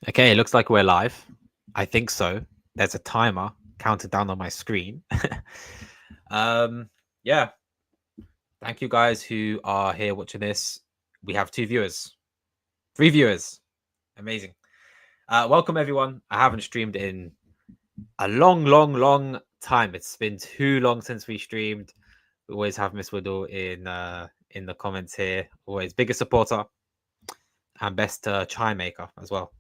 Okay, it looks like we're live. I think so. There's a timer counted down on my screen. um, yeah. Thank you guys who are here watching this. We have 2 viewers, 3 viewers. Amazing. Welcome everyone. I haven't streamed in a long time. It's been too long since we streamed. We always have Miss Woodall in the comments here. Always biggest supporter and best chai maker as well.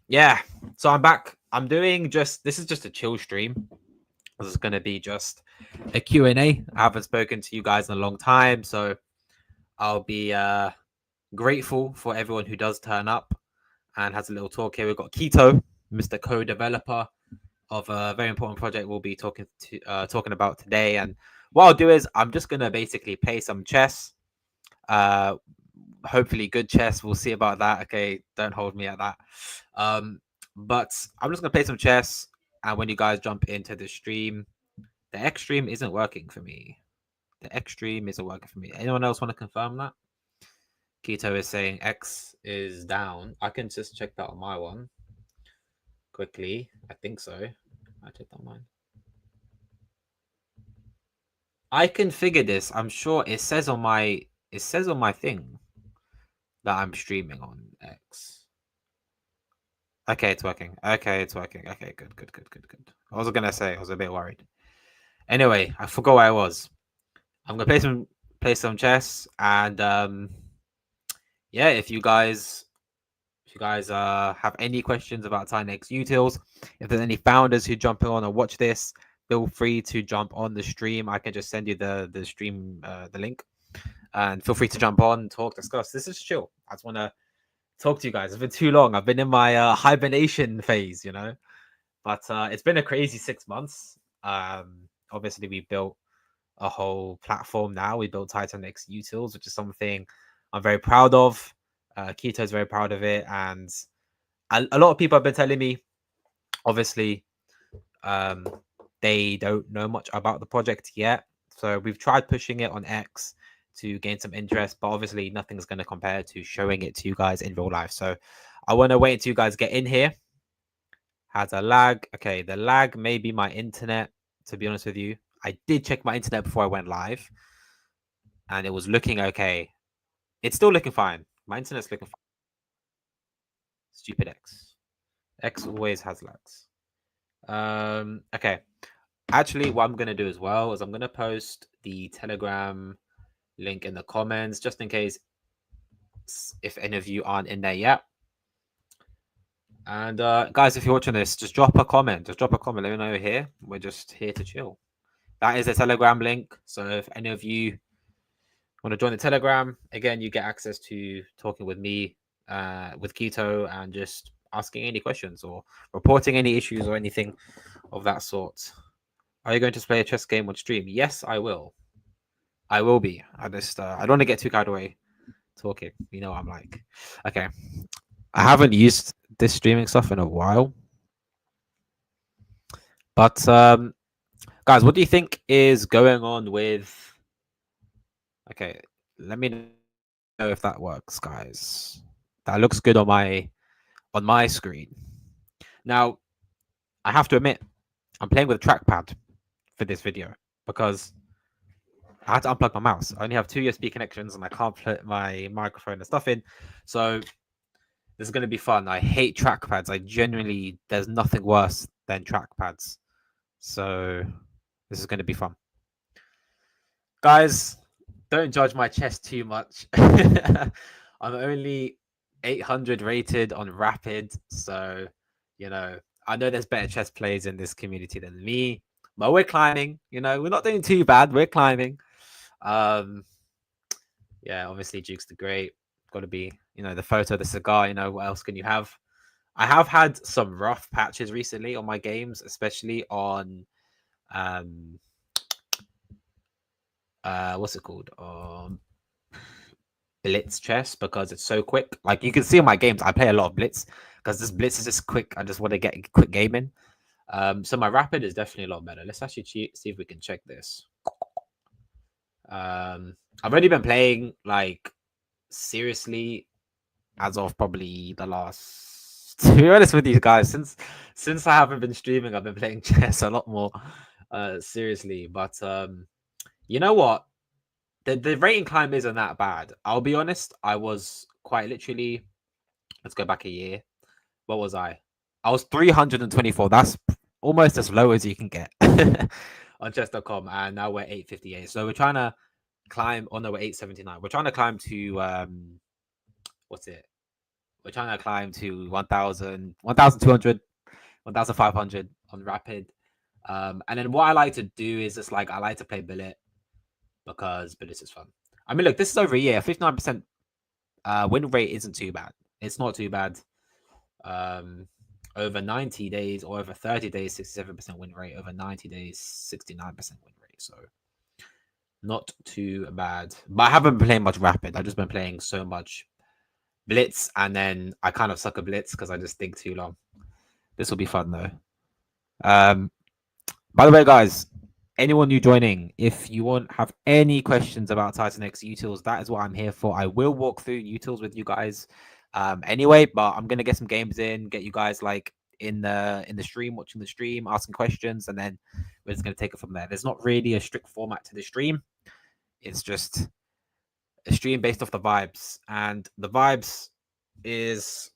Yeah, so I'm back. I'm doing this is just a chill stream. This is going to be just a Q&A. I haven't spoken to you guys in a long time, so I'll be grateful for everyone who does turn up and has a little talk here. We've got Keto, Mr. Co-developer of a very important project we'll be talking about today. And what I'll do is I'm just going to basically play some chess. Hopefully good chess. We'll see about that. Okay, don't hold me at that. But I'm just gonna play some chess, and when you guys jump into the stream, the X stream isn't working for me. The X stream isn't working for me. Anyone else want to confirm that? Keto is saying X is down. I can just check that on my one quickly. I think so. I checked on mine. I can figure this. I'm sure it says on my thing that I'm streaming on X. Okay, it's working. Okay, it's working. Okay, good. I was gonna say I was a bit worried. Anyway, I forgot where I was. I'm gonna play some chess, and yeah, if you guys have any questions about TitanXUtils, if there's any founders who jump on and watch this, feel free to jump on the stream. I can just send you the stream the link, and feel free to jump on, talk, discuss. This is chill. I just want to talk to you guys. It's been too long. I've been in my hibernation phase, but it's been a crazy 6 months. Obviously, we built a whole platform now. We built TitanXUtils, which is something I'm very proud of. Keto is very proud of it, and a lot of people have been telling me, obviously, they don't know much about the project yet. So we've tried pushing it on X to gain some interest, but obviously nothing's going to compare to showing it to you guys in real life. So I want to wait until you guys get in here. Has a lag. Okay, the lag may be my internet, to be honest with you. I did check my internet before I went live, and it was looking okay. It's still looking fine. My internet's looking fine. Stupid X. X always has lags. Okay. Actually, what I'm going to do as well is I'm going to post the Telegram link in the comments, just in case if any of you aren't in there yet. And guys, if you're watching this, just drop a comment. Let me know you're here. We're just here to chill. That is a Telegram link. So if any of you want to join the Telegram, again, you get access to talking with me, with Keto, and just asking any questions or reporting any issues or anything of that sort. Are you going to play a chess game on stream? Yes, I will. I will be. I don't want to get too carried away talking. You know what I'm like. Okay. I haven't used this streaming stuff in a while. But guys, what do you think is going on with Okay, let me know if that works, guys. That looks good on my screen. Now, I have to admit, I'm playing with a trackpad for this video because I had to unplug my mouse. I only have 2 USB connections and I can't put my microphone and stuff in. So this is going to be fun. I hate trackpads. There's nothing worse than trackpads. So this is going to be fun. Guys, don't judge my chess too much. I'm only 800 rated on Rapid. So, I know there's better chess players in this community than me. But we're climbing. We're not doing too bad. We're climbing. Yeah, obviously Jukes the Great. Got to be, the photo, the cigar. What else can you have? I have had some rough patches recently on my games, especially on what's it called? Blitz chess, because it's so quick. Like you can see in my games, I play a lot of Blitz because this Blitz is just quick. I just want to get a quick game in. So my Rapid is definitely a lot better. Let's actually see if we can check this. I've already been playing like seriously as of probably the last To be honest with you guys, since I haven't been streaming, I've been playing chess a lot more seriously. But you know what? The rating climb isn't that bad. I'll be honest. I was quite literally. Let's go back a year. What was I? I was 324. That's almost as low as you can get on chess.com, and now we're 858. So we're trying to climb. Oh no, we're 879. We're trying to climb to what's it? We're trying to climb to 1,000, 1,200, 1,500 on rapid. And then what I like to do is just like I like to play billet because billet is fun. I mean, look, this is over a year. 59% win rate isn't too bad. It's not too bad. Over 90 days or over 30 days, 67% win rate. Over 90 days, 69% win rate. So not too bad. But I haven't been playing much rapid. I've just been playing so much blitz, and then I kind of suck at blitz because I just think too long. This will be fun though. By the way, guys, anyone new joining, if you have any questions about TitanXUtils, that is what I'm here for. I will walk through utils with you guys anyway, but I'm gonna get some games in, get you guys like in the stream, watching the stream, asking questions, and then we're just gonna take it from there. There's not really a strict format to the stream. It's just a stream based off the vibes, and the vibes is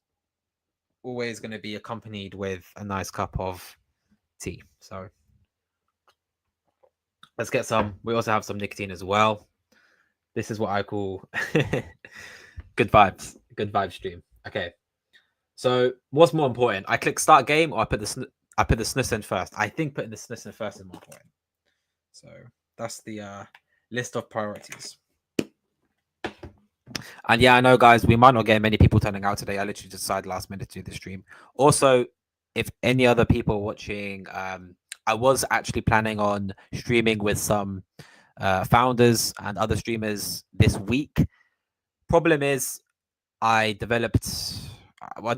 always going to be accompanied with a nice cup of tea. So let's get some. We also have some nicotine as well. This is what I call good vibe stream. Okay. So what's more important? I click start game, or I put the snus in first. I think putting the snus in first is more important. So that's the list of priorities. And yeah, I know, guys, we might not get many people turning out today. I literally decided last minute to do the stream. Also, if any other people watching, I was actually planning on streaming with some founders and other streamers this week. Problem is, I didn't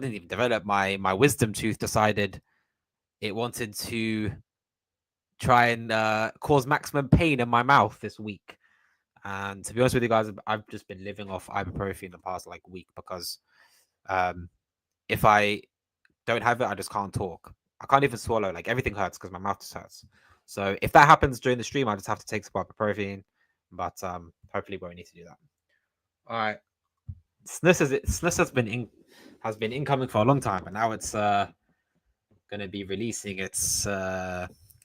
even develop my wisdom tooth decided it wanted to try and cause maximum pain in my mouth this week. And to be honest with you guys, I've just been living off ibuprofen the past like week because if I don't have it, I just can't talk. I can't even swallow. Like everything hurts because my mouth just hurts. So if that happens during the stream, I just have to take some ibuprofen. But hopefully, we won't need to do that. All right. SNIS has been incoming for a long time, and now it's going to be releasing its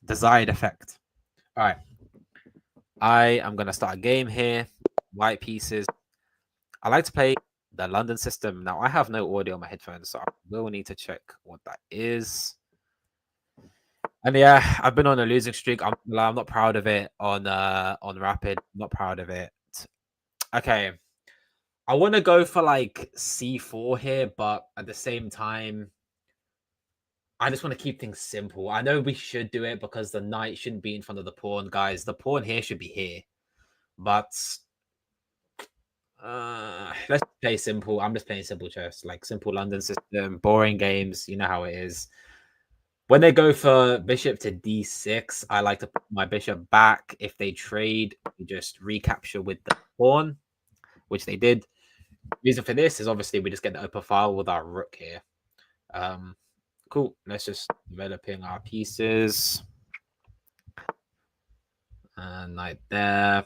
desired effect. All right. I am going to start a game here. White pieces. I like to play the London system. Now, I have no audio on my headphones, so I will need to check what that is. And yeah, I've been on a losing streak. I'm not proud of it on Rapid. I'm not proud of it. Okay. I want to go for like C4 here, but at the same time, I just want to keep things simple. I know we should do it because the knight shouldn't be in front of the pawn, guys. The pawn here should be here. But let's play simple. I'm just playing simple chess, like simple London system, boring games. You know how it is. When they go for bishop to d6, I like to put my bishop back. If they trade, we just recapture with the pawn, which they did. Reason for this is obviously we just get the open file with our rook here. Cool. Let's just developing our pieces. And knight there.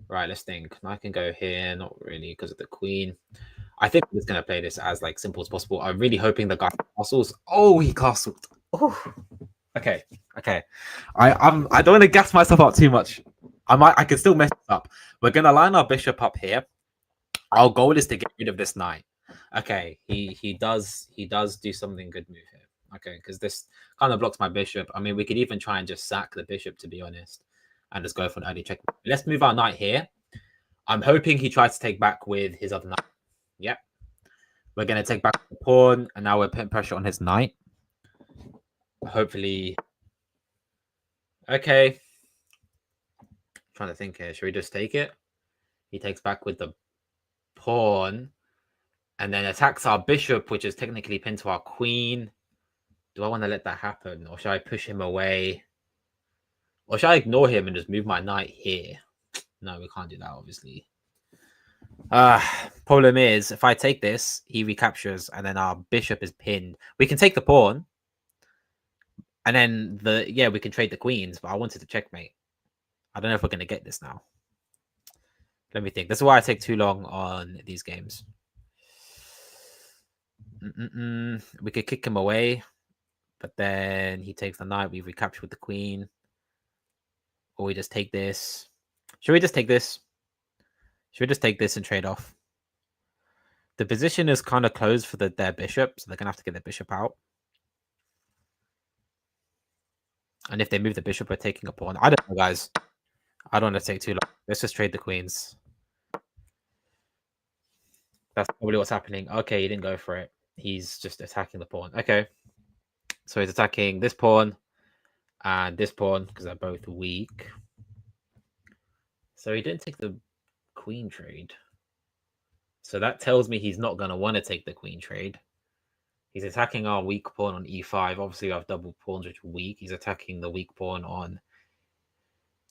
Right, let's think. I can go here, not really because of the queen. I think I'm just gonna play this as like simple as possible. I'm really hoping the guy castles. Oh, he castled. Oh, okay. I don't want to gas myself up too much. I can still mess this up. We're gonna line our bishop up here. Our goal is to get rid of this knight. Okay, he does do something good move here. Okay, because this kind of blocks my bishop. I mean, we could even try and just sack the bishop, to be honest, and just go for an early check. Let's move our knight here. I'm hoping he tries to take back with his other knight. Yep. We're going to take back the pawn, and now we're putting pressure on his knight. Hopefully. Okay. I'm trying to think here. Should we just take it? He takes back with the pawn, and then attacks our bishop, which is technically pinned to our queen. Do I want to let that happen, or should I push him away? Or should I ignore him and just move my knight here? No, we can't do that, obviously. Problem is, if I take this, he recaptures, and then our bishop is pinned. We can take the pawn, and then we can trade the queens. But I wanted to checkmate. I don't know if we're gonna get this now. Let me think. That's why I take too long on these games. We could kick him away, but then he takes the knight. We recapture with the queen, or we just take this. Should we just take this? Should we just take this and trade off? The position is kind of closed for their bishop, so they're gonna have to get their bishop out. And if they move the bishop, we're taking a pawn. I don't know, guys. I don't want to take too long. Let's just trade the queens. That's probably what's happening. Okay, he didn't go for it. He's just attacking the pawn. Okay. So he's attacking this pawn and this pawn because they're both weak. So he didn't take the queen trade. So that tells me he's not going to want to take the queen trade. He's attacking our weak pawn on e5. Obviously, we have double pawns which are weak. He's attacking the weak pawn on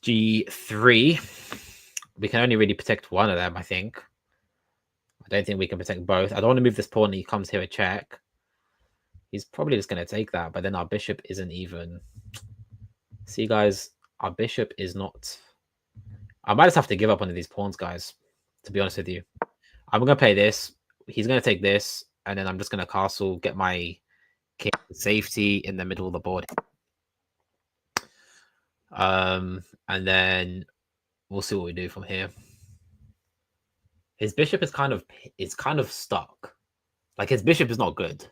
g3. We can only really protect one of them, I think. I don't think we can protect both. I don't want to move this pawn. He comes here a check. He's probably just going to take that, but then our bishop isn't even. See, guys, our bishop is not. I might just have to give up one of these pawns, guys, to be honest with you. I'm going to play this. He's going to take this, and then I'm just going to castle, get my king safety in the middle of the board. And then we'll see what we do from here. His bishop is kind of stuck. Like, his bishop is not good.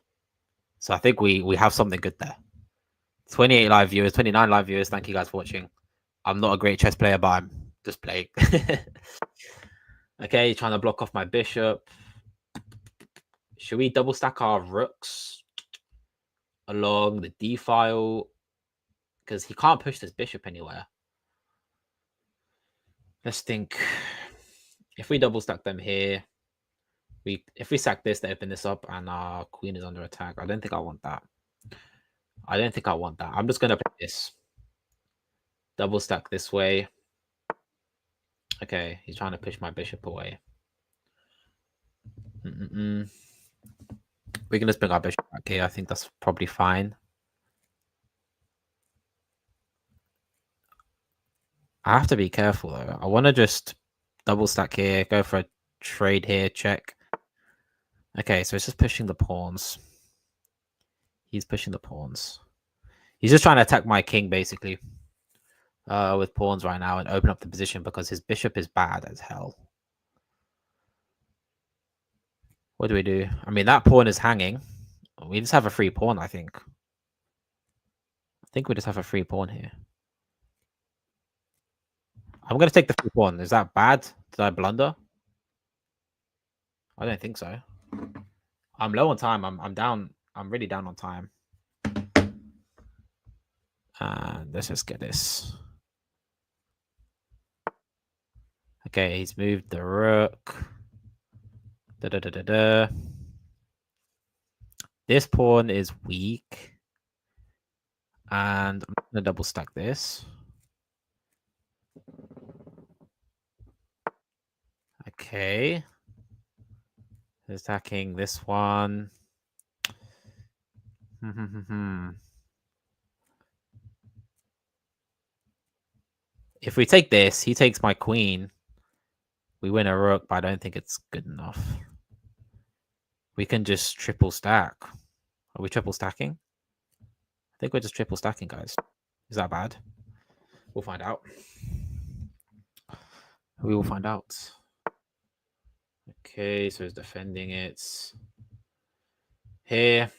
So I think we have something good there. 28 live viewers, 29 live viewers. Thank you guys for watching. I'm not a great chess player, but I'm just playing. Okay, trying to block off my bishop. Should we double stack our rooks along the d file? Because he can't push this bishop anywhere. Let's think. If we double stack them here, if we sack this, they open this up, and our queen is under attack. I don't think I want that. I don't think I want that. I'm just gonna play this. Double stack this way. Okay, he's trying to push my bishop away. We can just bring our bishop back here. I think that's probably fine. I have to be careful though. I want to just double stack here, go for a trade here, check. Okay, so it's just pushing the pawns. He's pushing the pawns. He's just trying to attack my king, basically, with pawns right now and open up the position because his bishop is bad as hell. What do we do? I mean, that pawn is hanging. We just have a free pawn, I think. I think we just have a free pawn here. I'm going to take the free pawn. Is that bad? Did I blunder? I don't think so. I'm low on time. I'm down. I'm really down on time. And let's just get this. Okay, he's moved the rook. This pawn is weak. And I'm going to double stack this. Okay. Attacking this one. If we take this, he takes my queen. We win a rook, but I don't think it's good enough. We can just triple stack. Are we triple stacking? I think we're just triple stacking, guys. Is that bad? We'll find out. We will find out. Okay, so he's defending it. Here.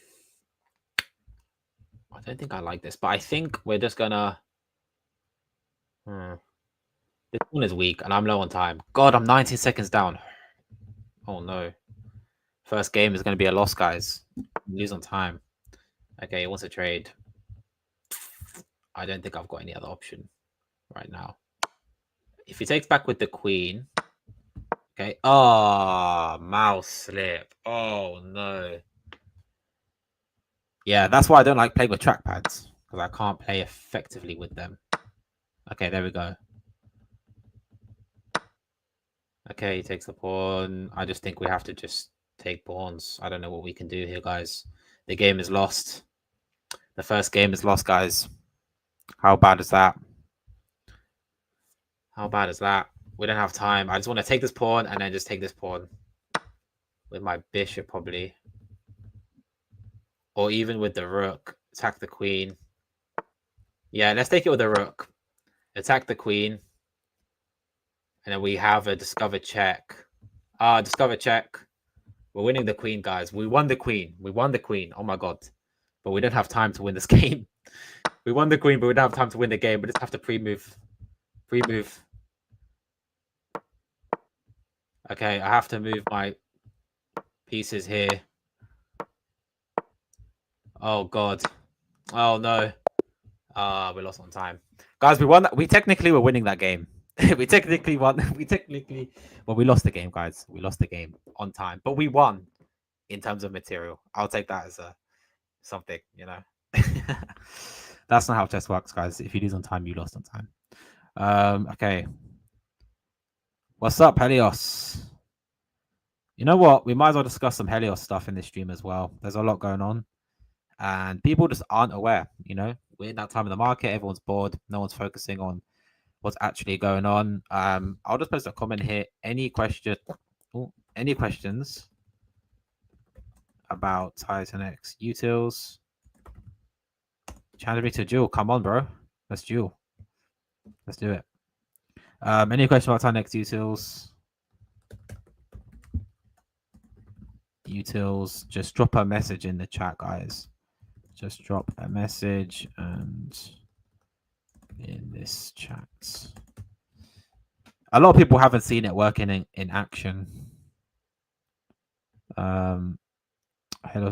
I don't think I like this, but I think we're just gonna... This one is weak, and I'm low on time. God, I'm 19 seconds down. Oh, no. First game is going to be a loss, guys. Lose on time. Okay, he wants a trade. I don't think I've got any other option right now. If he takes back with the queen... Okay. Oh, mouse slip. Oh, no. Yeah, that's why I don't like playing with trackpads. Because I can't play effectively with them. Okay, there we go. Okay, he takes the pawn. I just think we have to just take pawns. I don't know what we can do here, guys. The game is lost. The first game is lost, guys. How bad is that? How bad is that? We don't have time. I just want to take this pawn and then just take this pawn with my bishop, probably. Or even with the rook. Attack the queen. Yeah, let's take it with the rook. Attack the queen. And then we have a discovered check. Discovered check. We're winning the queen, guys. We won the queen. We won the queen. Oh my god. But we don't have time to win this game. We won the queen, but we don't have time to win the game. We just have to pre-move. Pre-move. Okay, I have to move my pieces here. Oh god. Oh no. We lost on time. Guys, we won. We technically were winning that game. We technically won. Well, we lost the game, guys. We lost the game on time, but we won in terms of material. I'll take that as a something, you know. That's not how chess works, guys. If you lose on time, you lost on time. Okay. What's up, Helios? You know what? We might as well discuss some Helios stuff in this stream as well. There's a lot going on, and people just aren't aware. You know, we're in that time of the market. Everyone's bored. No one's focusing on what's actually going on. I'll just post a comment here. Any questions about TitanXUtils? Challenge me to duel. Come on, bro. Let's duel. Let's do it. Any questions about TitanXUtils? Utils, just drop a message in the chat, guys. Just drop a message and in this chat. A lot of people haven't seen it working in action. Halo's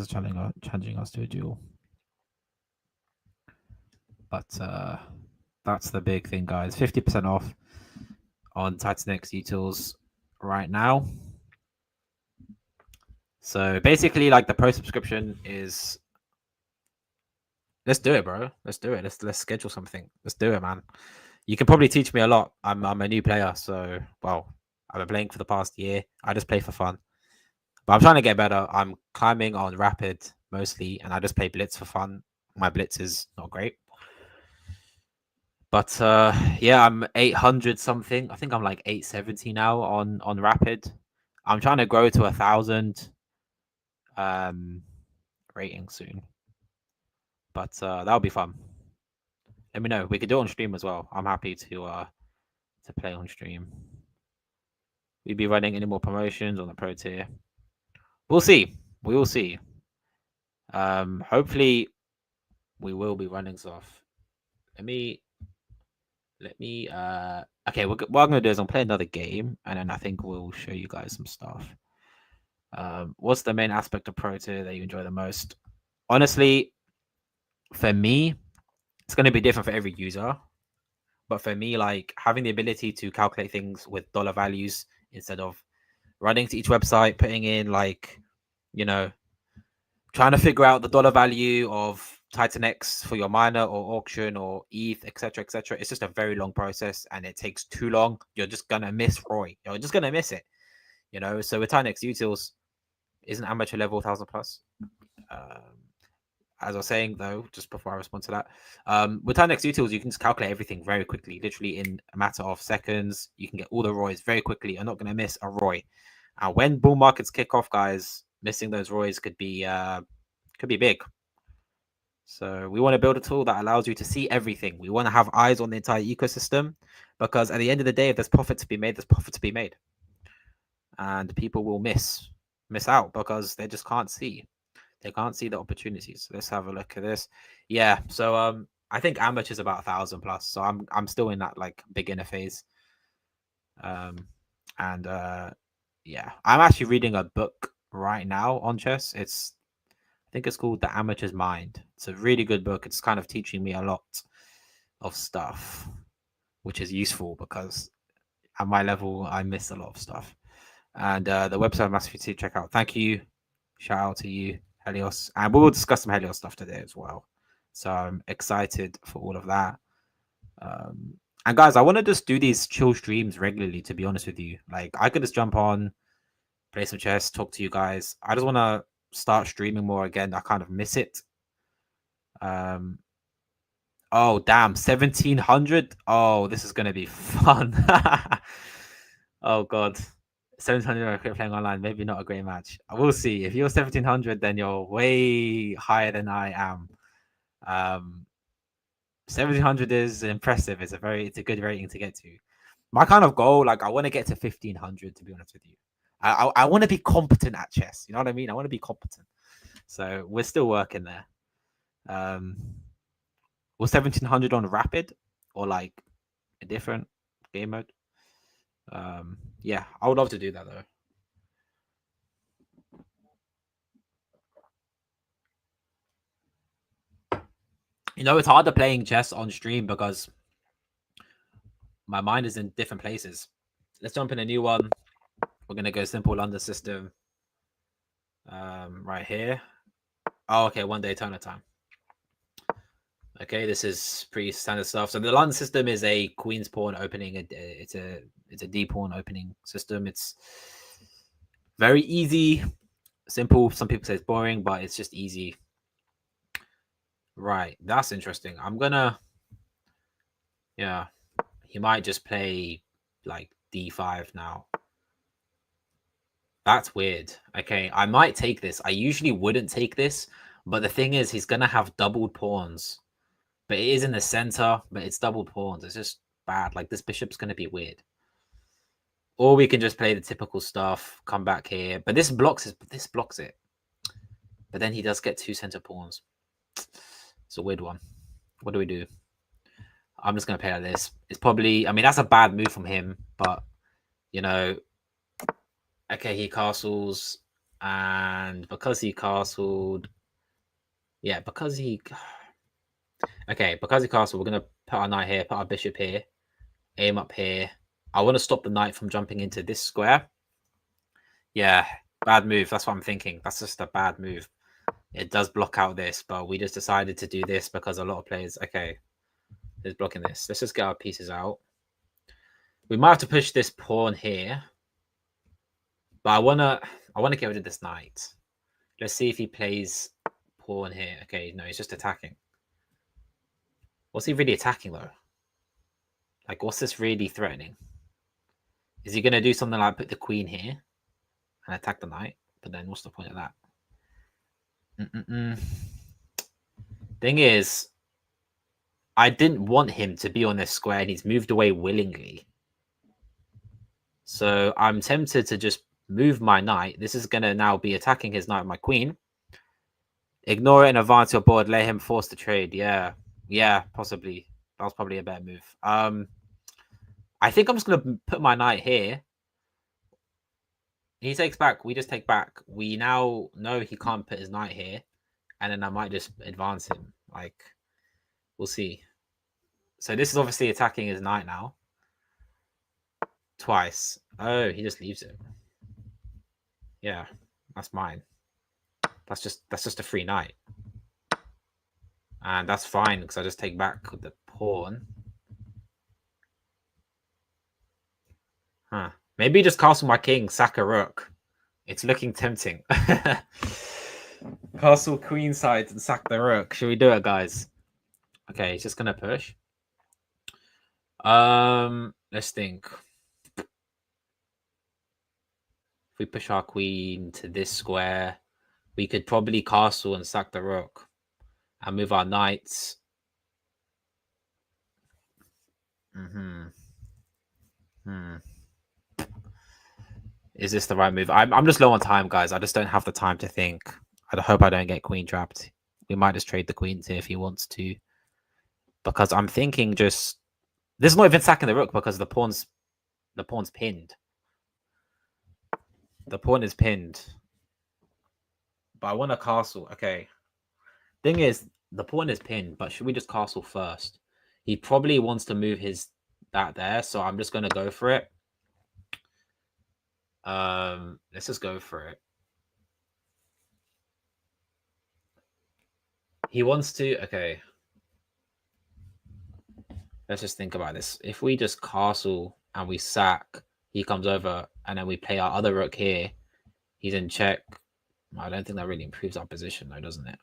challenging us to a duel. But that's the big thing, guys. 50% off on TitanXUtils right now. So basically, like the pro subscription is. Let's do it, bro. Let's do it. Let's schedule something. Let's do it, man. You can probably teach me a lot. I'm a new player, so well, I've been playing for the past year. I just play for fun, but I'm trying to get better. I'm climbing on rapid mostly, and I just play blitz for fun. My blitz is not great, but yeah, I'm 800 something. I think I'm like 870 now on rapid. I'm trying to grow to 1,000 rating soon, but that'll be fun. Let me know. We could do it on stream as well. I'm happy to play on stream. We'll be running any more promotions on the pro tier. We'll see. We will see. Hopefully we will be running stuff. Let me okay, what I'm gonna do is I'll play another game and then I think we'll show you guys some stuff. What's the main aspect of pro tier that you enjoy the most? Honestly, for me, it's gonna be different for every user. But for me, like having the ability to calculate things with dollar values instead of running to each website, putting in like, you know, trying to figure out the dollar value of TitanX for your miner or auction or ETH, etc., etc. It's just a very long process and it takes too long. You're just gonna miss Roy. You're just gonna miss it, you know. So with TitanXUtils, isn't amateur level 1,000 plus. As I was saying though, just before I respond to that, with TitanXUtils, you can just calculate everything very quickly, literally in a matter of seconds. You can get all the Roys very quickly. You're not going to miss a Roy. And when bull markets kick off, guys, missing those Roys could be big. So we want to build a tool that allows you to see everything. We want to have eyes on the entire ecosystem because at the end of the day, if there's profit to be made, there's profit to be made. And people will miss out because they just can't see. They can't see the opportunities. Let's have a look at this. Yeah, so I think amateur's about 1,000 plus. So I'm still in that like beginner phase. And yeah, I'm actually reading a book right now on chess. I think it's called The Amateur's Mind. It's a really good book. It's kind of teaching me a lot of stuff, which is useful because at my level I miss a lot of stuff. And the website must be to check out. Thank you. Shout out to you, Helios. And we will discuss some Helios stuff today as well. So I'm excited for all of that. And guys, I want to just do these chill streams regularly, to be honest with you. Like, I could just jump on, play some chess, talk to you guys. I just want to start streaming more again. I kind of miss it. Oh, damn. 1700. Oh, this is going to be fun. Oh, God. 1700 playing online. Maybe not a great match. We'll see. If you're 1700, then you're way higher than I am. 1700 is impressive. It's a good rating to get to. My kind of goal, like, I want to get to 1500, to be honest with you. I want to be competent at chess. You know what I mean? I want to be competent. So we're still working there. Was 1700 on rapid or like a different game mode? Yeah, I would love to do that though. You know, it's harder playing chess on stream because my mind is in different places. Let's jump in a new one. We're gonna go simple London system. Right here. Oh, okay, 1 day turner time. Okay, this is pretty standard stuff. So the London system is a queen's pawn opening. It's a D pawn opening system. It's very easy, simple. Some people say it's boring, but it's just easy. Right, that's interesting. Yeah, he might just play like D5 now. That's weird. Okay, I might take this. I usually wouldn't take this, but the thing is, he's gonna have doubled pawns. But it is in the center, but it's doubled pawns. It's just bad. Like, this bishop's gonna be weird. Or we can just play the typical stuff, come back here. But this blocks it. But then he does get 2 center pawns. It's a weird one. What do we do? I'm just gonna play like this. It's probably, I mean, that's a bad move from him, but you know, okay, he castles, and because he castled, yeah, because he castled, we're gonna put our knight here, put our bishop here, aim up here. I want to stop the knight from jumping into this square. Yeah, bad move. That's what I'm thinking. That's just a bad move. It does block out this, but we just decided to do this because a lot of players, okay, is blocking this. Let's just get our pieces out. We might have to push this pawn here, but I wanna get rid of this knight. Let's see if he plays pawn here. Okay, no, he's just attacking. What's he really attacking though? Like, what's this really threatening? Is he gonna do something like put the queen here and attack the knight? But then what's the point of that? Thing is, I didn't want him to be on this square and he's moved away willingly. So I'm tempted to just move my knight. This is going to now be attacking his knight with my queen. Ignore it and advance your board. Let him force the trade. Yeah. Yeah, possibly. That was probably a better move. I think I'm just going to put my knight here. He takes back. We just take back. We now know he can't put his knight here. And then I might just advance him. Like, we'll see. So this is obviously attacking his knight now. Twice. Oh, he just leaves it. Yeah, that's mine. That's just a free knight. And that's fine because I just take back the pawn. Huh. Maybe just castle my king, sack a rook. It's looking tempting. Castle queen side and sack the rook. Should we do it, guys? Okay, he's just gonna push. Let's think. If we push our queen to this square, we could probably castle and sack the rook and move our knights. Is this the right move? I'm just low on time, guys. I just don't have the time to think. I hope I don't get queen trapped. We might just trade the queens here if he wants to. Because I'm thinking just... This is not even sacking the rook because the pawn's pinned. The pawn is pinned. But I want a castle. Okay. Thing is, the pawn is pinned, but should we just castle first? He probably wants to move that there, so I'm just going to go for it. Let's just go for it. He wants to... Okay. Let's just think about this. If we just castle and we sack, he comes over, and then we play our other rook here. He's in check. I don't think that really improves our position, though, doesn't it?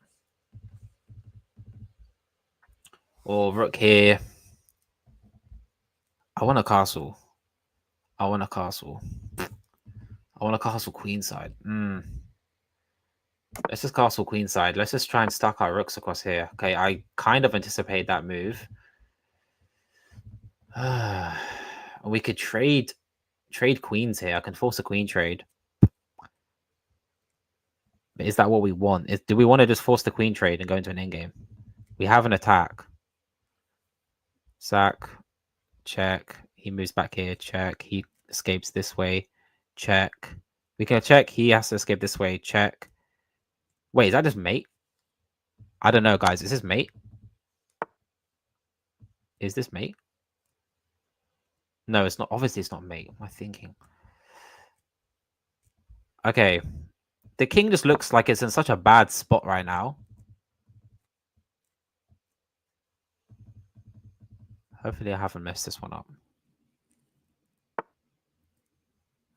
Or rook here. I want a castle. I want a castle. I want a castle queenside. Let's just castle queenside. Let's just try and stack our rooks across here. Okay, I kind of anticipate that move. We could trade queens here. I can force a queen trade. But is that what we want? Do we want to just force the queen trade and go into an endgame? We have an attack. Sack. Check. He moves back here. Check. He escapes this way. Check. We can check. He has to escape this way. Check. Wait, is that just mate? I don't know, guys. Is this mate? Is this mate? No, it's not. Obviously, it's not mate. What am I thinking? Okay. The king just looks like it's in such a bad spot right now. Hopefully, I haven't messed this one up.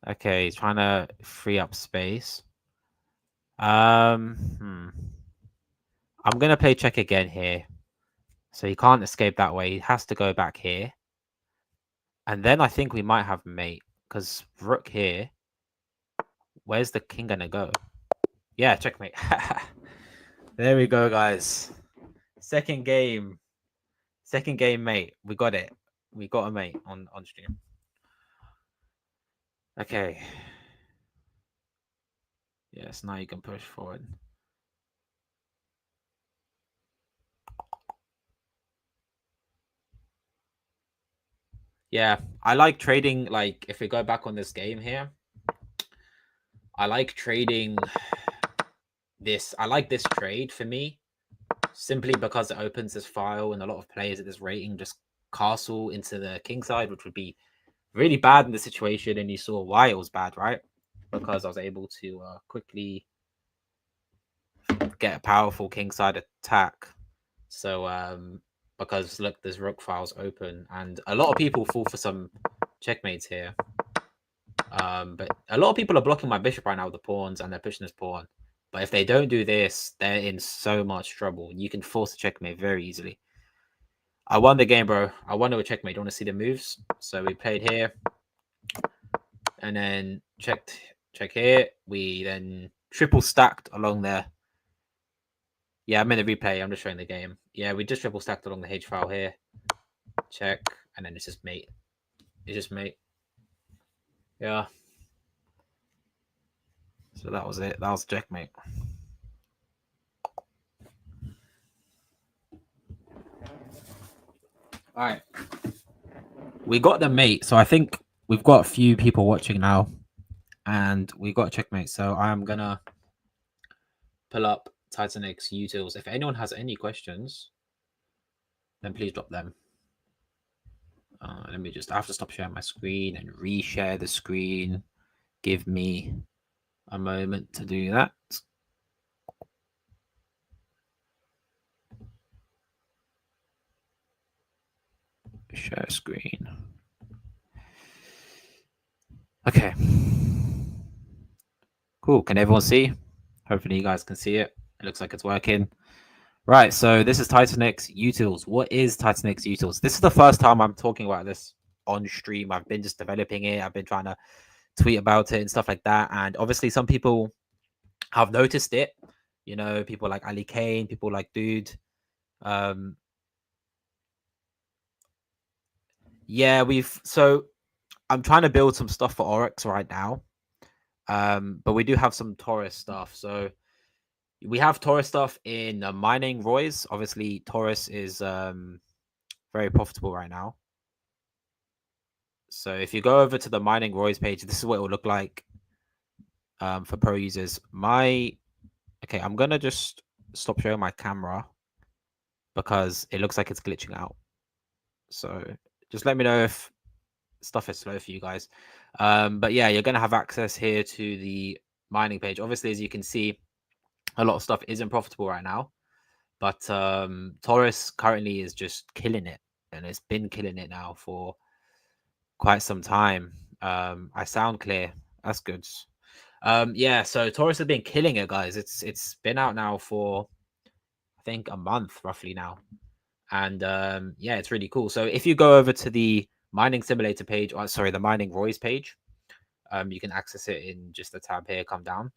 Okay, he's trying to free up space. I'm gonna play check again here. So he can't escape that way. He has to go back here. And then I think we might have mate. Because rook here. Where's the king gonna go? Yeah, checkmate. There we go, guys. Second game. Second game, mate. We got it. We got a mate on stream. Okay. Yes, now you can push forward. Yeah, I like trading, like, if we go back on this game here, I like trading this. I like this trade for me, simply because it opens this file, and a lot of players at this rating just castle into the king side, which would be really bad in the situation, and you saw why it was bad, right? Because I was able to quickly get a powerful king side attack. So because look, this rook file's open, and a lot of people fall for some checkmates here. But a lot of people are blocking my bishop right now with the pawns, and they're pushing this pawn. But if they don't do this, they're in so much trouble. You can force a checkmate very easily. I won the game, bro. I won with checkmate. You want to see the moves? So we played here, and then check here. We then triple stacked along there. Yeah, I'm in the replay. I'm just showing the game. Yeah, we just triple stacked along the H file here. Check, and then it's just mate. It's just mate. Yeah. So that was it. That was checkmate. All right. We got the mate. So I think we've got a few people watching now, and we got a checkmate. So I'm gonna pull up TitanXUtils. If anyone has any questions, then please drop them. Let me just. I have to stop sharing my screen and reshare the screen. Give me a moment to do that. Share screen. Okay. Cool. Can everyone see? Hopefully you guys can see it. It looks like it's working. Right. So this is TitanXUtils. What is TitanXUtils? This is the first time I'm talking about this on stream. I've been just developing it. I've been trying to tweet about it and stuff like that. And obviously some people have noticed it. You know, people like Ali Kane, people like Dude. Yeah, so I'm trying to build some stuff for Oryx right now. But we do have some Taurus stuff. So we have Taurus stuff in mining Roy's. Obviously, Taurus is very profitable right now. So if you go over to the mining Roy's page, this is what it will look like for pro users. Okay, I'm gonna just stop showing my camera because it looks like it's glitching out. So just let me know if stuff is slow for you guys. But yeah, you're gonna have access here to the mining page. Obviously, as you can see, a lot of stuff isn't profitable right now, but Taurus currently is just killing it. and it's been killing it now for quite some time. I sound clear. That's good. Yeah, so Taurus has been killing it, guys. It's been out now for I think a month roughly now. And yeah, it's really cool. So if you go over to the mining simulator page, or sorry, the mining Roy's page, you can access it in just the tab here, come down.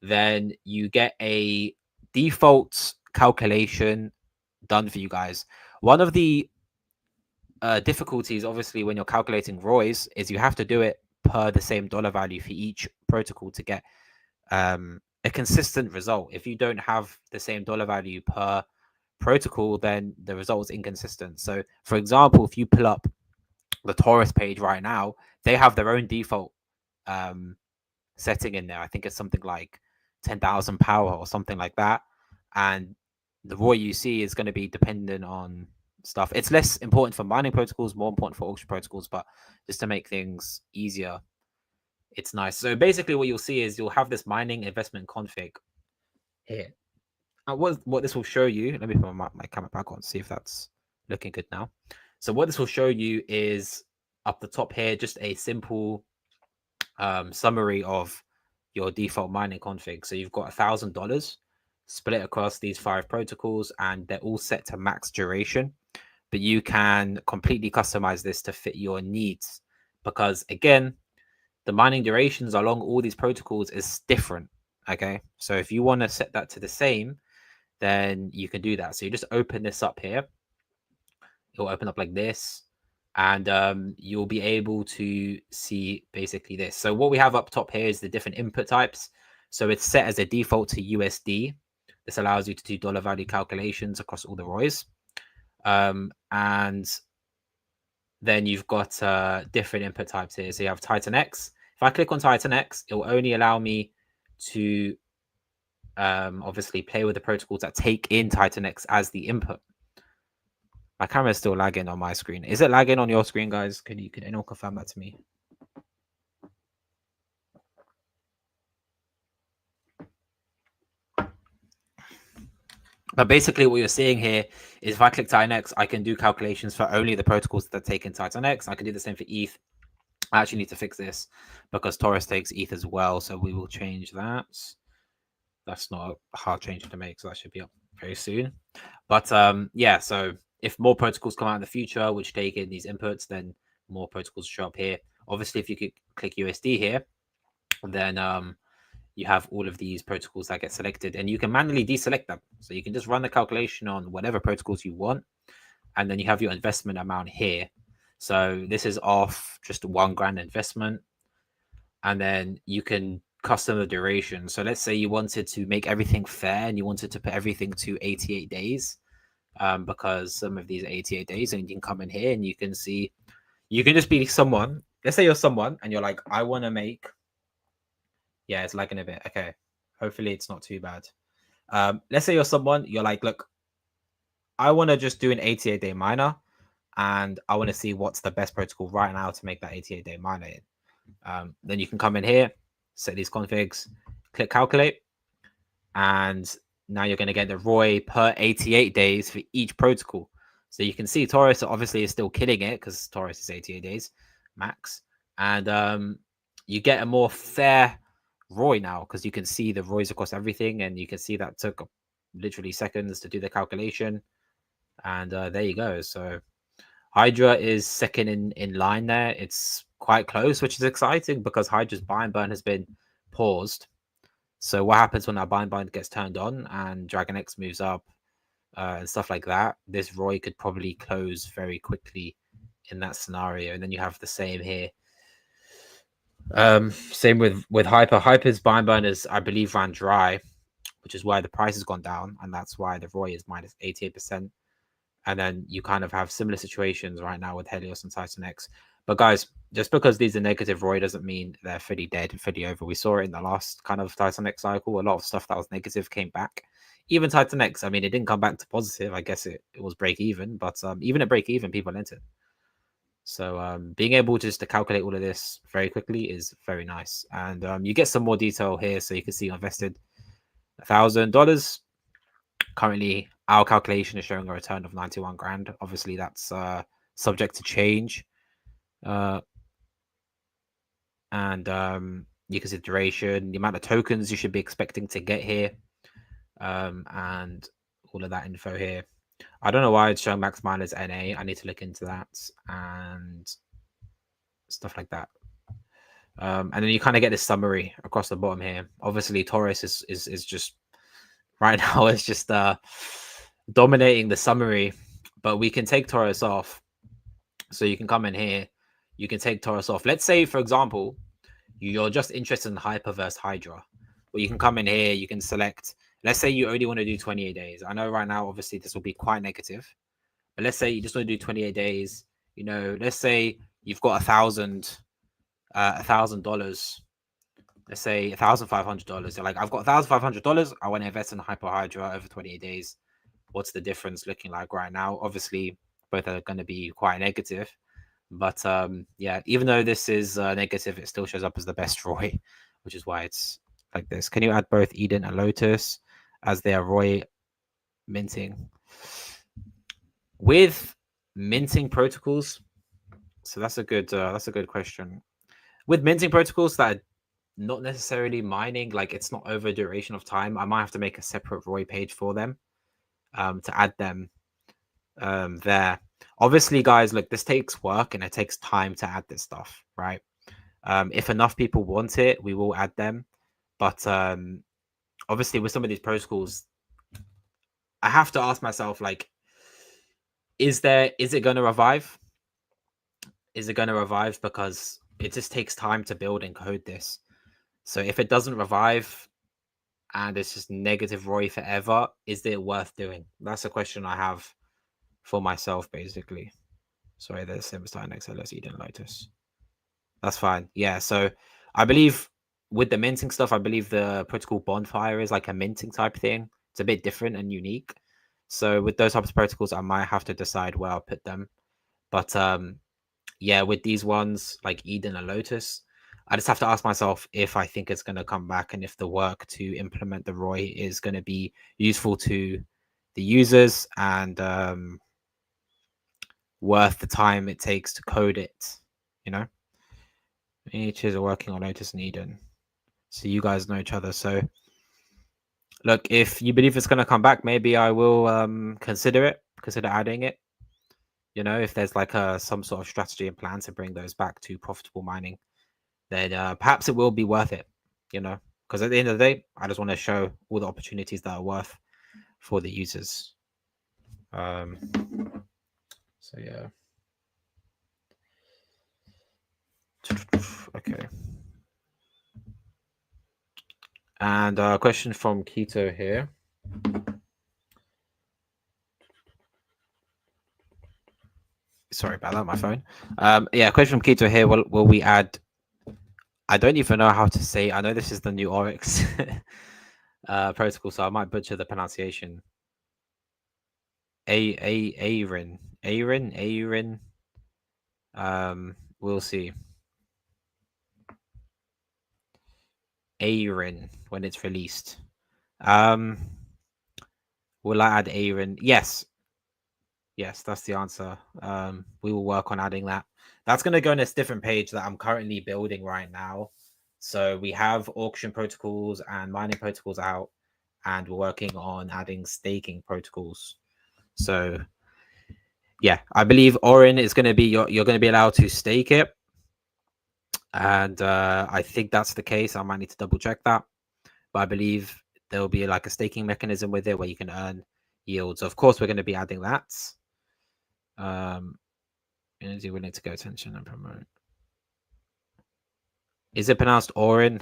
Then you get a default calculation done for you guys. One of the difficulties, obviously, when you're calculating Roy's is you have to do it per the same dollar value for each protocol to get a consistent result. If you don't have the same dollar value per protocol, then the result is inconsistent. So, for example, if you pull up the Taurus page right now, they have their own default setting in there. I think it's something like 10,000 power or something like that. And the Roy you see is going to be dependent on stuff. It's less important for mining protocols, more important for auction protocols, but just to make things easier, it's nice. So basically what you'll see is you'll have this mining investment config here. And what this will show you, let me put my camera back on, see if that's looking good now. So what this will show you is up the top here, just a simple summary of your default mining config. So you've got $1,000 split across these 5 protocols, and they're all set to max duration. But you can completely customize this to fit your needs, because again, the mining durations along all these protocols is different. Okay, so if you want to set that to the same, then you can do that. So you just open this up here. It'll open up like this, and you'll be able to see basically this. So what we have up top here is the different input types. So it's set as a default to USD. This allows you to do dollar value calculations across all the Roys. And then you've got different input types here. So you have TitanX. If I click on TitanX, it will only allow me to obviously play with the protocols that take in TitanX as the input. My camera is still lagging on my screen. Is it lagging on your screen, guys? Can anyone confirm that to me? But basically what you're seeing here is if I click TitanX, I can do calculations for only the protocols that take in TitanX. I can do the same for ETH. I actually need to fix this because Taurus takes ETH as well. So we will change that. That's not a hard change to make, so that should be up very soon. But yeah, so if more protocols come out in the future which take in these inputs, then more protocols show up here. Obviously, if you could click USD here, then you have all of these protocols that get selected, and you can manually deselect them. So you can just run the calculation on whatever protocols you want, and then you have your investment amount here. So this is off just $1,000 investment, and then you can custom the duration. So let's say you wanted to make everything fair and you wanted to put everything to 88 days, because some of these are 88 days, and you can come in here and you can see, you can just be someone. Let's say you're someone and you're like, I want to make, yeah, it's lagging a bit. Okay, hopefully it's not too bad. Let's say you're someone, you're like, look, I want to just do an 88-day miner, and I want to see what's the best protocol right now to make that 88-day miner in. Then you can come in here, set these configs, click calculate, and now you're going to get the ROI per 88 days for each protocol. So you can see Taurus obviously is still killing it because Taurus is 88 days max. And you get a more fair ROI now because you can see the ROIs across everything, and you can see that took literally seconds to do the calculation. And there you go. So Hydra is second in line there. It's quite close, which is exciting because Hydra's buy and burn has been paused. So what happens when that buy and burn gets turned on and Dragon X moves up and stuff like that? This ROI could probably close very quickly in that scenario. And then you have the same here. Same with Hyper. Hyper's buy and burn is, I believe, ran dry, which is why the price has gone down, and that's why the ROI is minus 88%. And then you kind of have similar situations right now with Helios and TitanX. But guys, just because these are negative ROI doesn't mean they're fully dead, fully over. We saw it in the last kind of TitanX cycle. A lot of stuff that was negative came back. Even TitanX, I mean, it didn't come back to positive. I guess it was break even, but even at break even, people entered. So being able just to calculate all of this very quickly is very nice. And you get some more detail here. So you can see you invested $1,000. Currently, our calculation is showing a return of 91 grand. Obviously, that's subject to change. And you can see duration, the amount of tokens you should be expecting to get here, and all of that info here. I don't know why it's showing max minus NA. I need to look into that and stuff like that. And then you kind of get this summary across the bottom here. Obviously, Taurus is just right now. It's just dominating the summary, but we can take Taurus off. So you can come in here. You can take Taurus off. Let's say, for example, you're just interested in Hyper versus Hydra. Well, you can come in here. You can select. Let's say you only want to do 28 days. I know right now, obviously, this will be quite negative. But let's say you just want to do 28 days. You know, let's say you've got $1,000. Let's say $1,500. You're like, I've got $1,500. I want to invest in Hyper Hydra over 28 days. What's the difference looking like right now? Obviously, both are going to be quite negative. But yeah, even though this is negative, it still shows up as the best ROI, which is why it's like this. Can you add both Eden and Lotus as their ROI minting? With minting protocols, so that's a good question. With minting protocols that are not necessarily mining, like it's not over a duration of time, I might have to make a separate ROI page for them to add them there. Obviously, guys, look, this takes work and it takes time to add this stuff, right? If enough people want it, we will add them. But obviously, with some of these protocols, I have to ask myself, like, is it going to revive? Is it going to revive? Because it just takes time to build and code this. So if it doesn't revive and it's just negative ROI forever, is it worth doing? That's a question I have for myself, basically. Sorry, there's Sims TitanXUtils, Eden, Lotus. That's fine. Yeah, so I believe with the minting stuff, I believe the protocol bonfire is like a minting type thing. It's a bit different and unique. So with those types of protocols, I might have to decide where I'll put them. But yeah, with these ones like Eden and Lotus, I just have to ask myself if I think it's going to come back and if the work to implement the ROI is going to be useful to the users and worth the time it takes to code it, you know? Each is working on Lotus and Eden. So you guys know each other. So look, if you believe it's going to come back, maybe I will consider adding it. You know, if there's like some sort of strategy and plan to bring those back to profitable mining, then perhaps it will be worth it, you know, because at the end of the day, I just want to show all the opportunities that are worth for the users. So yeah. Okay. And a question from Keto here. Sorry about that, my phone. Yeah, question from Keto here. Will we add? I don't even know how to say. I know this is the new Oryx protocol, so I might butcher the pronunciation. Arin. We'll see. Arin when it's released. Will I add Arin? Yes. Yes, that's the answer. We will work on adding that. That's going to go in this different page that I'm currently building right now. So we have auction protocols and mining protocols out, and we're working on adding staking protocols. So yeah, I believe Orin is going to be you're going to be allowed to stake it, and I think that's the case. I might need to double check that, but I believe there will be like a staking mechanism with it where you can earn yields. Of course, we're going to be adding that. Is he willing to go attention and promote? Is it pronounced Orin?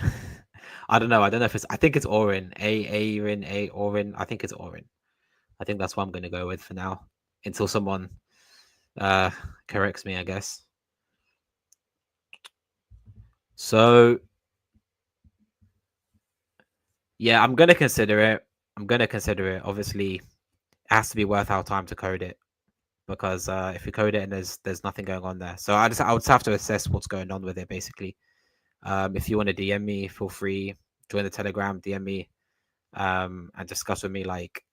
I don't know. I don't know if it's. I think it's Orin. Orin. I think it's Orin. I think that's what I'm going to go with for now until someone corrects me, I guess. So yeah, I'm going to consider it. Obviously, it has to be worth our time to code it, because if we code it and there's nothing going on there, so I would have to assess what's going on with it, basically. If you want to DM me, feel free. Join the Telegram, DM me, and discuss with me like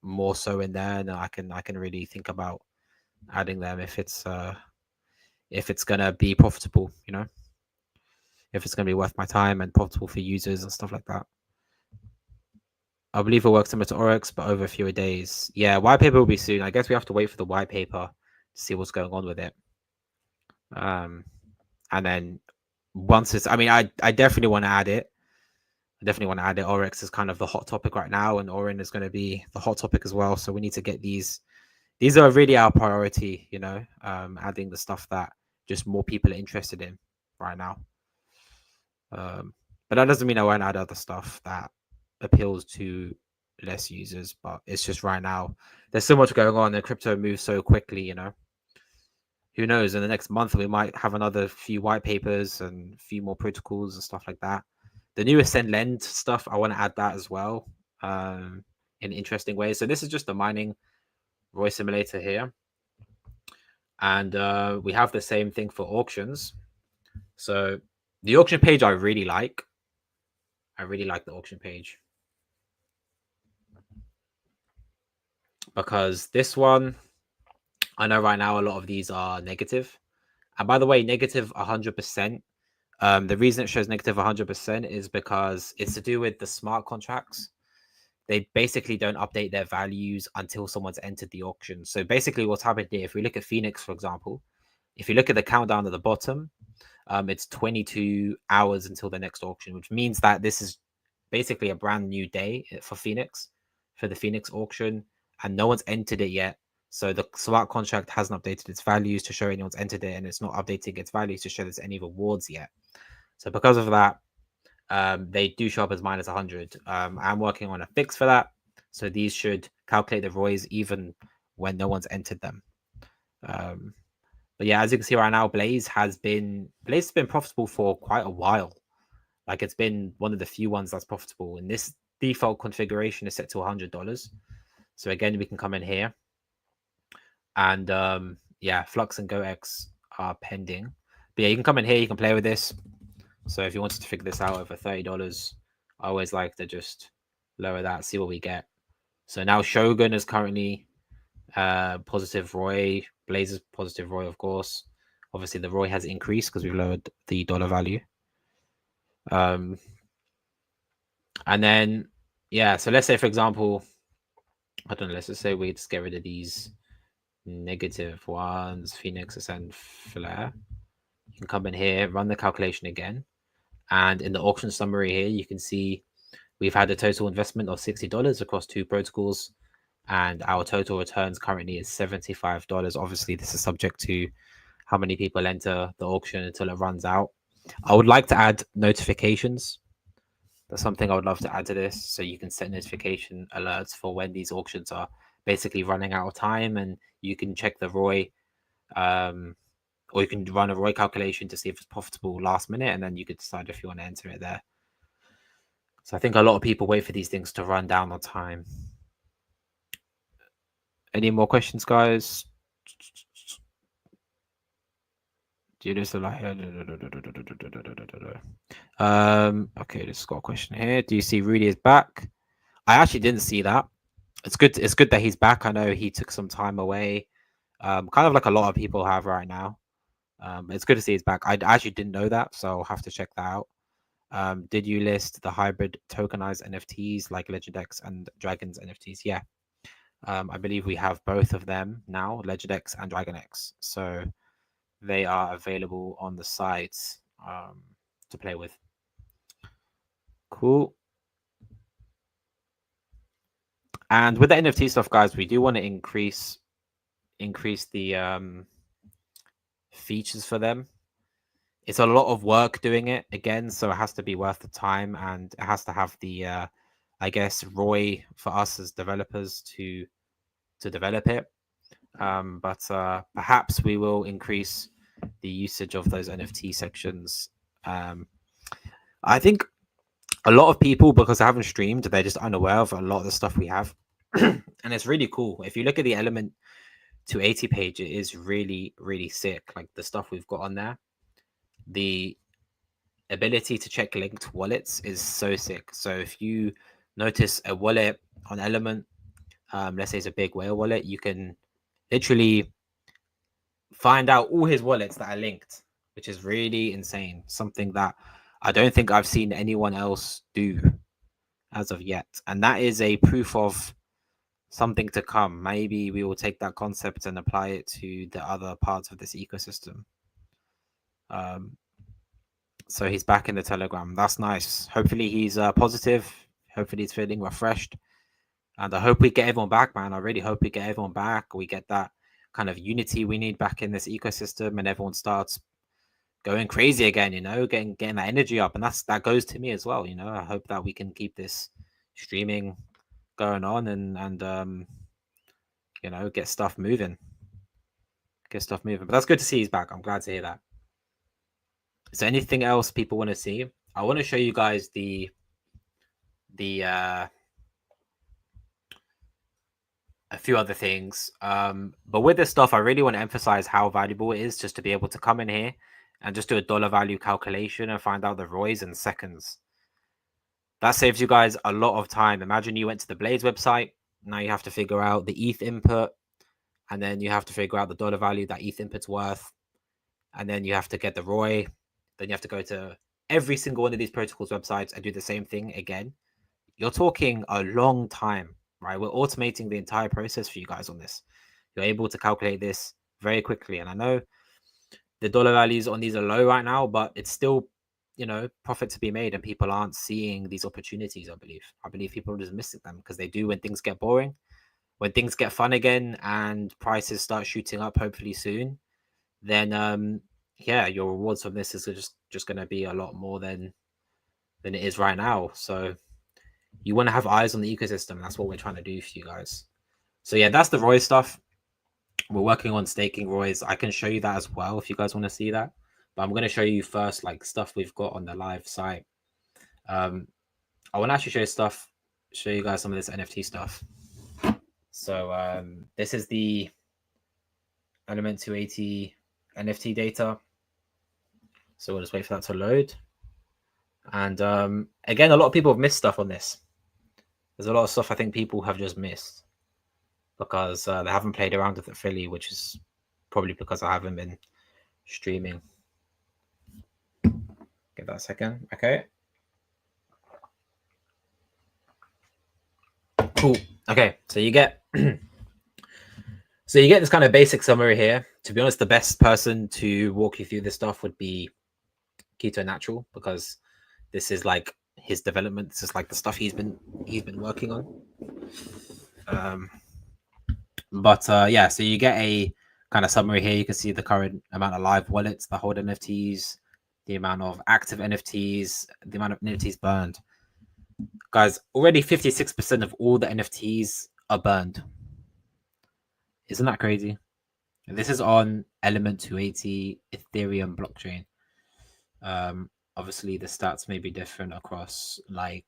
more so in there, and I can really think about adding them if it's gonna be profitable, you know, if it's gonna be worth my time and profitable for users and stuff like that. I believe it works similar to Oryx, but over fewer days. Yeah, white paper will be soon. I guess we have to wait for the white paper to see what's going on with it. And then once it's, I mean, I definitely want to add it. I definitely want to add it. Oryx is kind of the hot topic right now, and Orin is going to be the hot topic as well. So we need to get these. These are really our priority, you know, adding the stuff that just more people are interested in right now. But that doesn't mean I won't add other stuff that appeals to less users. But it's just right now, there's so much going on, and crypto moves so quickly, you know. Who knows? In the next month, we might have another few white papers and a few more protocols and stuff like that. The new Ascend Lend stuff, I want to add that as well in interesting ways. So this is just the mining Roy simulator here. And we have the same thing for auctions. So the auction page I really like. I really like the auction page. Because this one, I know right now a lot of these are negative. And by the way, negative 100%. The reason it shows negative 100% is because it's to do with the smart contracts. They basically don't update their values until someone's entered the auction. So basically what's happened here, if we look at Phoenix, for example, if you look at the countdown at the bottom, it's 22 hours until the next auction, which means that this is basically a brand new day for Phoenix, for the Phoenix auction, and no one's entered it yet. So the smart contract hasn't updated its values to show anyone's entered it, and it's not updating its values to show there's any rewards yet. So because of that, they do show up as minus 100. I'm working on a fix for that. So these should calculate the ROIs even when no one's entered them. But yeah, as you can see right now, Blaze has been profitable for quite a while. Like it's been one of the few ones that's profitable. And this default configuration is set to $100. So again, we can come in here. And yeah, Flux and GoX are pending. But yeah, you can come in here, you can play with this. So if you wanted to figure this out over $30, I always like to just lower that, see what we get. So now Shogun is currently positive ROI. Blaze is positive ROI, of course. Obviously, the ROI has increased because we've lowered the dollar value. And then, yeah, so let's say, for example, I don't know, let's just say we just get rid of these negative ones, Phoenix, Ascend, Flare. You can come in here, run the calculation again. And in the auction summary here, you can see we've had a total investment of $60 across 2 protocols. And our total returns currently is $75. Obviously, this is subject to how many people enter the auction until it runs out. I would like to add notifications. That's something I would love to add to this. So you can set notification alerts for when these auctions are basically running out of time, and you can check the ROI, or you can run a ROI calculation to see if it's profitable last minute, and then you could decide if you want to enter it there. So I think a lot of people wait for these things to run down on time. Any more questions, guys? Do you just like okay, just got a question here. Do you see Rudy is back? I actually didn't see that. It's good that he's back. I know he took some time away. Kind of like a lot of people have right now. It's good to see he's back. I actually didn't know that, so I'll have to check that out. Did you list the hybrid tokenized NFTs like LegendX and Dragon's NFTs? Yeah. I believe we have both of them now, LegendX and DragonX. So they are available on the site to play with. Cool. And with the NFT stuff, guys, we do want to increase the features for them. It's a lot of work doing it again, so it has to be worth the time, and it has to have the I guess ROI for us as developers to develop it. But perhaps we will increase the usage of those NFT sections. I think a lot of people, because I haven't streamed, they're just unaware of a lot of the stuff we have. And it's really cool. If you look at the Element 280 page, it is really, really sick. Like the stuff we've got on there. The ability to check linked wallets is so sick. So if you notice a wallet on Element, let's say it's a big whale wallet, you can literally find out all his wallets that are linked, which is really insane. Something that I don't think I've seen anyone else do as of yet. And that is a proof of something to come. Maybe we will take that concept and apply it to the other parts of this ecosystem. So he's back in the Telegram. That's nice. Hopefully he's positive. Hopefully he's feeling refreshed. And I hope we get everyone back, man. I really hope we get everyone back. We get that kind of unity we need back in this ecosystem, and everyone starts going crazy again, you know, getting that energy up. And that goes to me as well, you know. I hope that we can keep this streaming going on and you know, get stuff moving. But that's good to see he's back. I'm glad to hear that. Is there anything else people want to see? I want to show you guys a few other things. But with this stuff, I really want to emphasize how valuable it is just to be able to come in here and just do a dollar value calculation and find out the ROIs in seconds. That saves you guys a lot of time. Imagine you went to the Blaze website. Now you have to figure out the ETH input, and then you have to figure out the dollar value that ETH input's worth, and then you have to get the ROI. Then you have to go to every single one of these protocols websites and do the same thing again. You're talking a long time, right? We're automating the entire process for you guys on this. You're able to calculate this very quickly. And I know the dollar values on these are low right now, but it's still, you know, profit to be made, and people aren't seeing these opportunities. I believe people are just missing them because they do when things get boring. When things get fun again and prices start shooting up, hopefully soon, then yeah, your rewards from this is just going to be a lot more than it is right now. So you want to have eyes on the ecosystem. That's what we're trying to do for you guys. So yeah, that's the ROI stuff. We're working on staking ROIs. I can show you that as well if you guys want to see that. But I'm going to show you first like stuff we've got on the live site. I want to actually show you guys some of this NFT stuff. So this is the Element 280 NFT data. So we'll just wait for that to load. And again, a lot of people have missed stuff on this. There's a lot of stuff I think people have just missed because they haven't played around with it fully, which is probably because I haven't been streaming. Give that a second. Okay. Cool. Okay, so you get this kind of basic summary here. To be honest, the best person to walk you through this stuff would be TitanXUtils, because this is like his development. This is like the stuff he's been working on. But yeah, so you get a kind of summary here. You can see the current amount of live wallets that hold NFTs, the amount of active NFTs, the amount of NFTs burned. Guys, already 56% of all the NFTs are burned. Isn't that crazy? This is on Element 280 Ethereum blockchain. Obviously, the stats may be different across like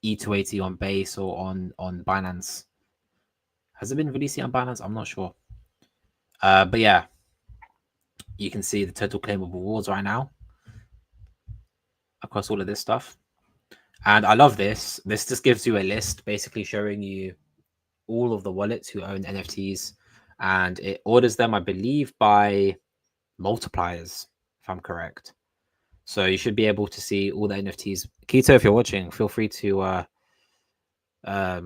E280 on Base or on Binance. Has it been released on Binance? I'm not sure. But yeah, you can see the total claimable rewards right now across all of this stuff. And I love this. This just gives you a list basically showing you all of the wallets who own NFTs, and it orders them, I believe, by multipliers, if I'm correct. So you should be able to see all the NFTs. Keto, if you're watching, feel free to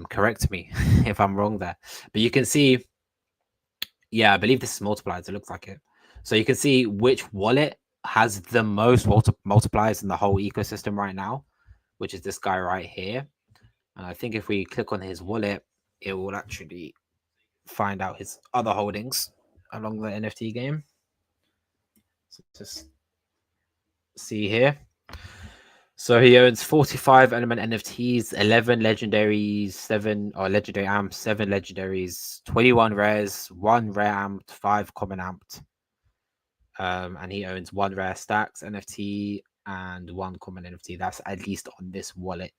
correct me if I'm wrong there. But you can see, yeah, I believe this is multipliers. It looks like it. So you can see which wallet has the most multipliers in the whole ecosystem right now, which is this guy right here. And I think if we click on his wallet, it will actually find out his other holdings along the NFT game. So just see here. So he owns 45 Element NFTs, 11 legendaries, 7 legendary amps, 7 legendaries, 21 rares, 1 rare amped, 5 common amped. And he owns 1 rare stacks NFT and 1 common NFT. That's at least on this wallet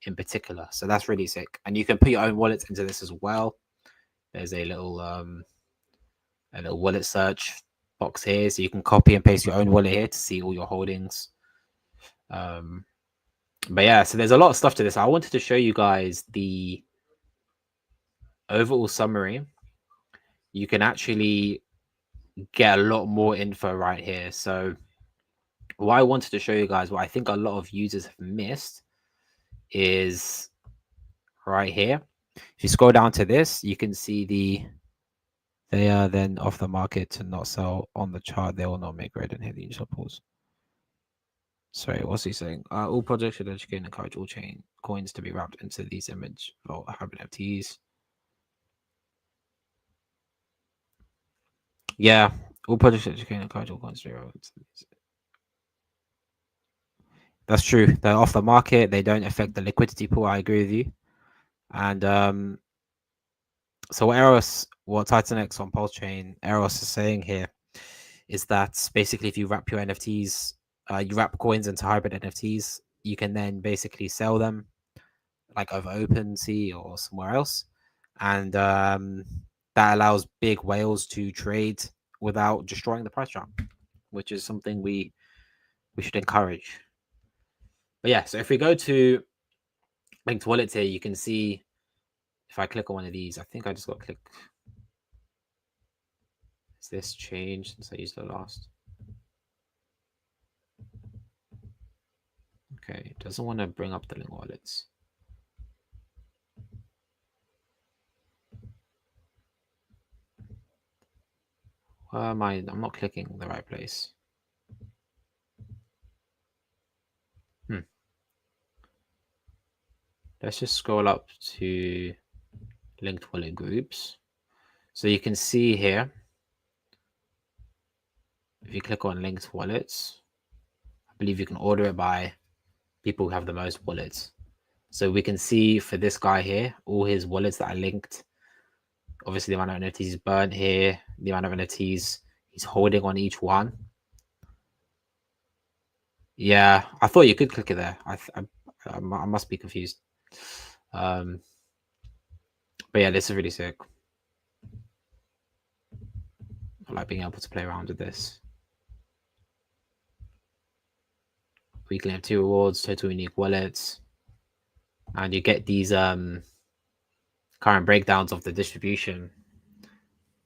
in particular. So that's really sick. And you can put your own wallets into this as well. There's a little wallet search box here, so you can copy and paste your own wallet here to see all your holdings. But yeah, so there's a lot of stuff to this. I wanted to show you guys the overall summary. You can actually get a lot more info right here. So what I wanted to show you guys, what I think a lot of users have missed, is right here. If you scroll down to this, you can see they are then off the market to not sell on the chart. They will not make red and hit the initial pause. Sorry, what's he saying? All projects should educate and encourage all chain coins to be wrapped into these image vault hybrid NFTs. Yeah, all projects should educate and encourage all coins to be wrapped into these. That's true. They're off the market. They don't affect the liquidity pool. I agree with you. And so what TitanX on Pulse Chain, Eros is saying here is that basically if you wrap your NFTs, you wrap coins into hybrid NFTs, you can then basically sell them like over OpenSea or somewhere else, and that allows big whales to trade without destroying the price chart, which is something we should encourage. But yeah, so if we go to linked wallets here, you can see if I click on one of these, I think I just got to click. Is this changed since I used the last? Okay, it doesn't want to bring up the link wallets. Where am I? I'm not clicking the right place. Let's just scroll up to linked wallet groups. So you can see here, if you click on linked wallets, I believe you can order it by people who have the most wallets. So we can see for this guy here, all his wallets that are linked. Obviously, the amount of NFTs burnt here, the amount of NFTs he's holding on each one. Yeah, I thought you could click it there. I must be confused. But yeah, this is really sick. I like being able to play around with this. Weekly NFT rewards, total unique wallets, and you get these current breakdowns of the distribution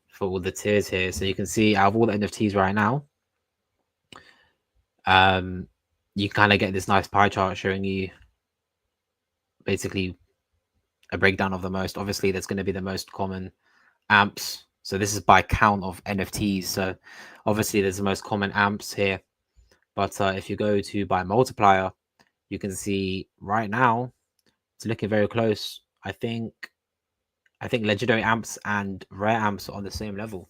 for all the tiers here. So you can see out of all the NFTs right now, you kind of get this nice pie chart showing you basically a breakdown of the most. Obviously, there's going to be the most common amps. So this is by count of NFTs. So obviously, there's the most common amps here. But if you go to by multiplier, you can see right now it's looking very close. I think legendary amps and rare amps are on the same level,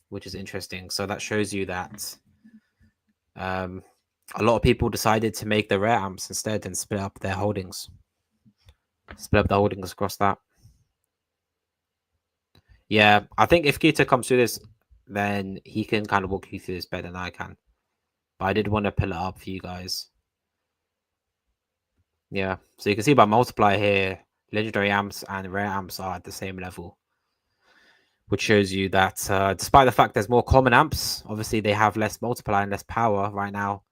which is interesting. So that shows you that a lot of people decided to make the rare amps instead and split up their holdings. Split up the holdings across that. Yeah, I think if Kita comes through this, then he can kind of walk you through this better than I can. But I did want to pull it up for you guys. Yeah, so you can see by multiply here, legendary amps and rare amps are at the same level, which shows you that despite the fact there's more common amps, obviously they have less multiply and less power right now.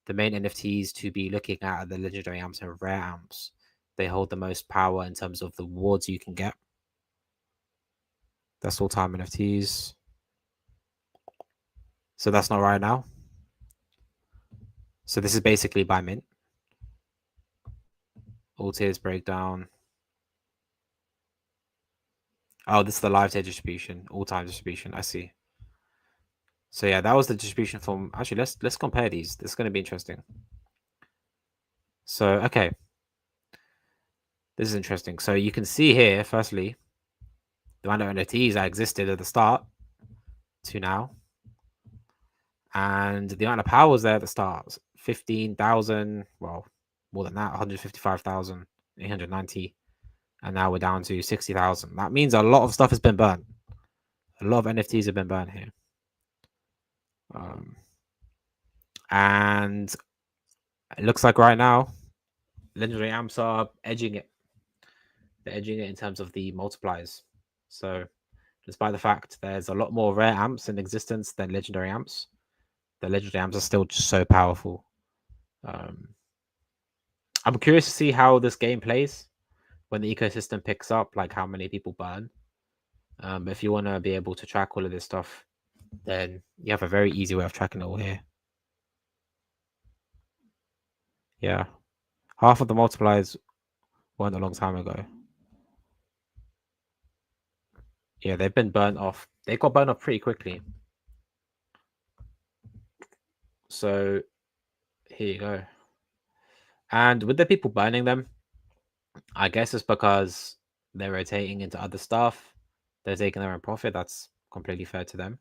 The main NFTs to be looking at are the legendary amps and rare amps. They hold the most power in terms of the rewards you can get. That's all time NFTs. So that's not right now. So this is basically by mint. All tiers breakdown. Oh, this is the live tier distribution, all time distribution. I see. So yeah, that was the distribution from. Actually, let's compare these. This is going to be interesting. So okay, this is interesting. So you can see here, firstly, the amount of NFTs that existed at the start to now, and the amount of powers there at the start: 15,000. Well, more than that, 155,890, and now we're down to 60,000. That means a lot of stuff has been burnt. A lot of NFTs have been burnt here. And it looks like right now, legendary amps are edging it. They're edging it in terms of the multipliers. So, despite the fact there's a lot more rare amps in existence than legendary amps, the legendary amps are still just so powerful. I'm curious to see how this game plays when the ecosystem picks up, like how many people burn. If you want to be able to track all of this stuff, then you have a very easy way of tracking it all here. Yeah, half of the multipliers weren't a long time ago. Yeah, they've been burnt off. They got burnt off pretty quickly. So here you go. And with the people burning them, I guess it's because they're rotating into other stuff. They're taking their own profit. That's completely fair to them.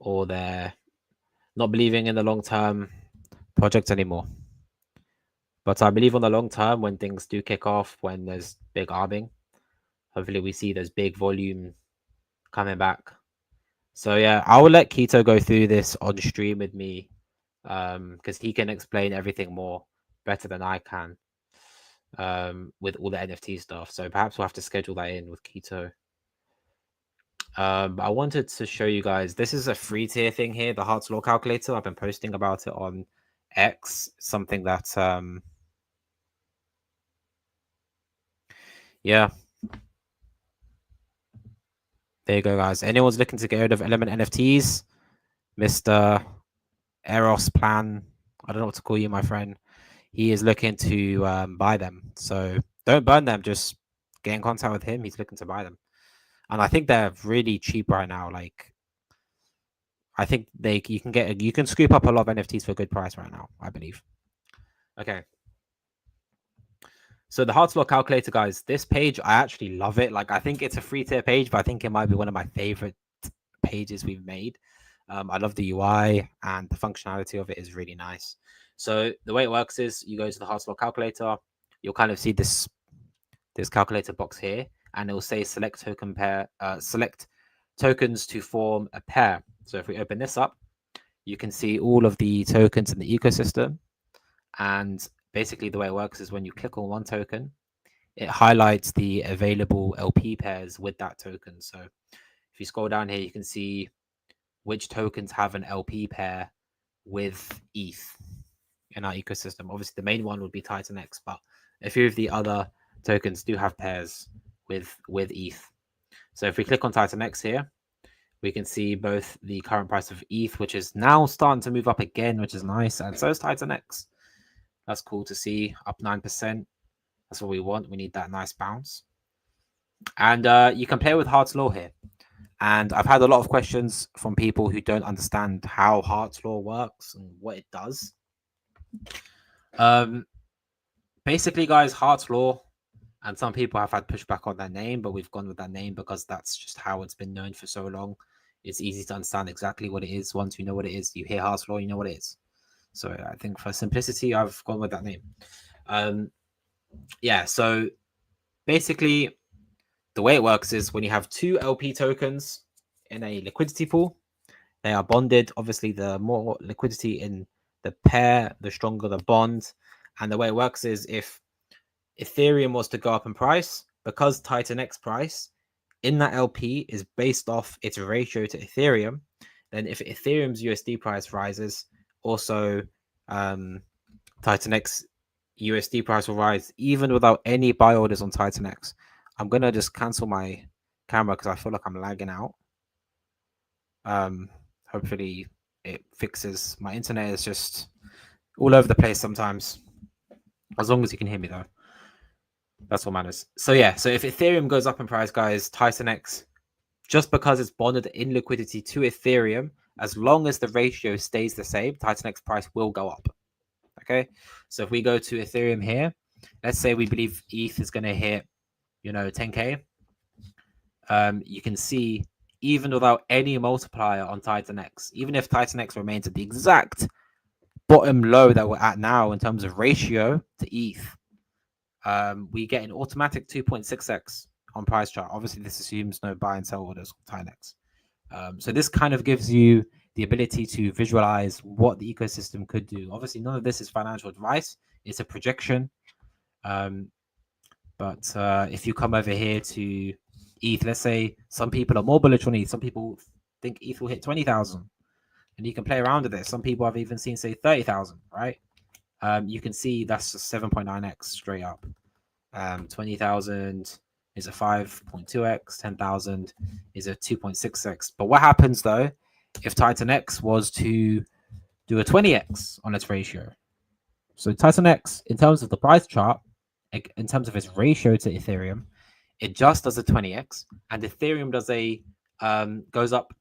Or they're not believing in the long-term project anymore. But I believe on the long term, when things do kick off, when there's big arbing, hopefully we see those big volume coming back. So yeah, I will let Keto go through this on stream with me, because he can explain everything more better than I can, with all the NFT stuff. So perhaps we'll have to schedule that in with Keto. I wanted to show you guys, this is a free tier thing here, the Hart's Law calculator. I've been posting about it on X, something that yeah. There you go, guys. Anyone's looking to get rid of Element NFTs, Mr. Eros Plan, I don't know what to call you, my friend. He is looking to buy them. So don't burn them. Just get in contact with him. He's looking to buy them. And I think they're really cheap right now. Like, I think you can scoop up a lot of NFTs for a good price right now, I believe. Okay. So the Hart's Law calculator, guys, this page, I actually love it. Like, I think it's a free tier page, but I think it might be one of my favorite pages we've made. I love the UI, and the functionality of it is really nice. So the way it works is you go to the Hart's Law calculator, you'll kind of see this calculator box here, and it will say select token pair, select tokens to form a pair. So if we open this up, you can see all of the tokens in the ecosystem. And basically the way it works is when you click on one token, it highlights the available LP pairs with that token. So if you scroll down here, you can see which tokens have an LP pair with ETH in our ecosystem. Obviously, the main one would be TitanX, but a few of the other tokens do have pairs with ETH. So if we click on TitanX here, we can see both the current price of ETH, which is now starting to move up again, which is nice, and so is TitanX. That's cool to see, up 9%. That's what we want. We need that nice bounce. And you can play with Hart's Law here. And I've had a lot of questions from people who don't understand how Hart's Law works and what it does. Basically, guys, Hart's Law, and some people have had pushback on that name, but we've gone with that name because that's just how it's been known for so long. It's easy to understand exactly what it is. Once you know what it is, you hear Hart's Law, you know what it is. So I think for simplicity, I've gone with that name. Yeah, so basically, the way it works is when you have two LP tokens in a liquidity pool, they are bonded. Obviously, the more liquidity in the pair, the stronger the bond. And the way it works is if Ethereum was to go up in price, because TitanX price in that LP is based off its ratio to Ethereum, then if Ethereum's USD price rises, also TitanX USD price will rise even without any buy orders on TitanX. I'm going to just cancel my camera because I feel like I'm lagging out. Hopefully it fixes. My internet is just all over the place sometimes. As long as you can hear me though. That's what matters. So yeah, so if Ethereum goes up in price, guys, TitanX, just because it's bonded in liquidity to Ethereum, as long as the ratio stays the same, TitanX price will go up. Okay, so if we go to Ethereum here, let's say we believe ETH is going to hit, 10K. You can see even without any multiplier on TitanX, even if TitanX remains at the exact bottom low that we're at now in terms of ratio to ETH, we get an automatic 2.6x on price chart. Obviously, this assumes no buy and sell orders on TitanX. So this kind of gives you the ability to visualize what the ecosystem could do. Obviously, none of this is financial advice. It's a projection. But if you come over here to ETH, let's say some people are more bullish on ETH. Some people think ETH will hit 20,000. And you can play around with it. Some people have even seen, say, 30,000, right? You can see that's just 7.9x straight up. 20,000, is a 5.2x, 10,000 is a 2.6x. But what happens though if TitanX was to do a 20x on its ratio? So TitanX, in terms of the price chart, in terms of its ratio to Ethereum, it just does a 20x, and Ethereum does a goes up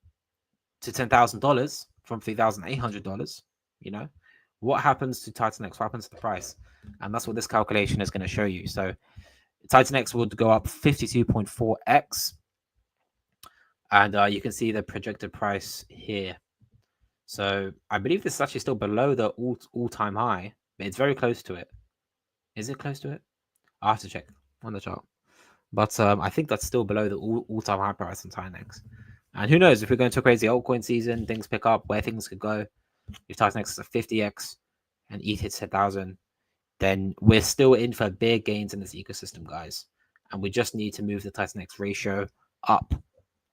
to $10,000 from $3,800. You know, what happens to TitanX? What happens to the price? And that's what this calculation is going to show you. So TitanX would go up 52.4x, and you can see the projected price here. So I believe this is actually still below the all-time high, but it's very close to it. Is it close to it? I have to check on the chart. But I think that's still below the all-time high price on TitanX. And who knows, if we're going to a crazy altcoin season, things pick up, where things could go. If TitanX is a 50x and ETH hits 10,000, then we're still in for big gains in this ecosystem, guys. And we just need to move the TitanX ratio up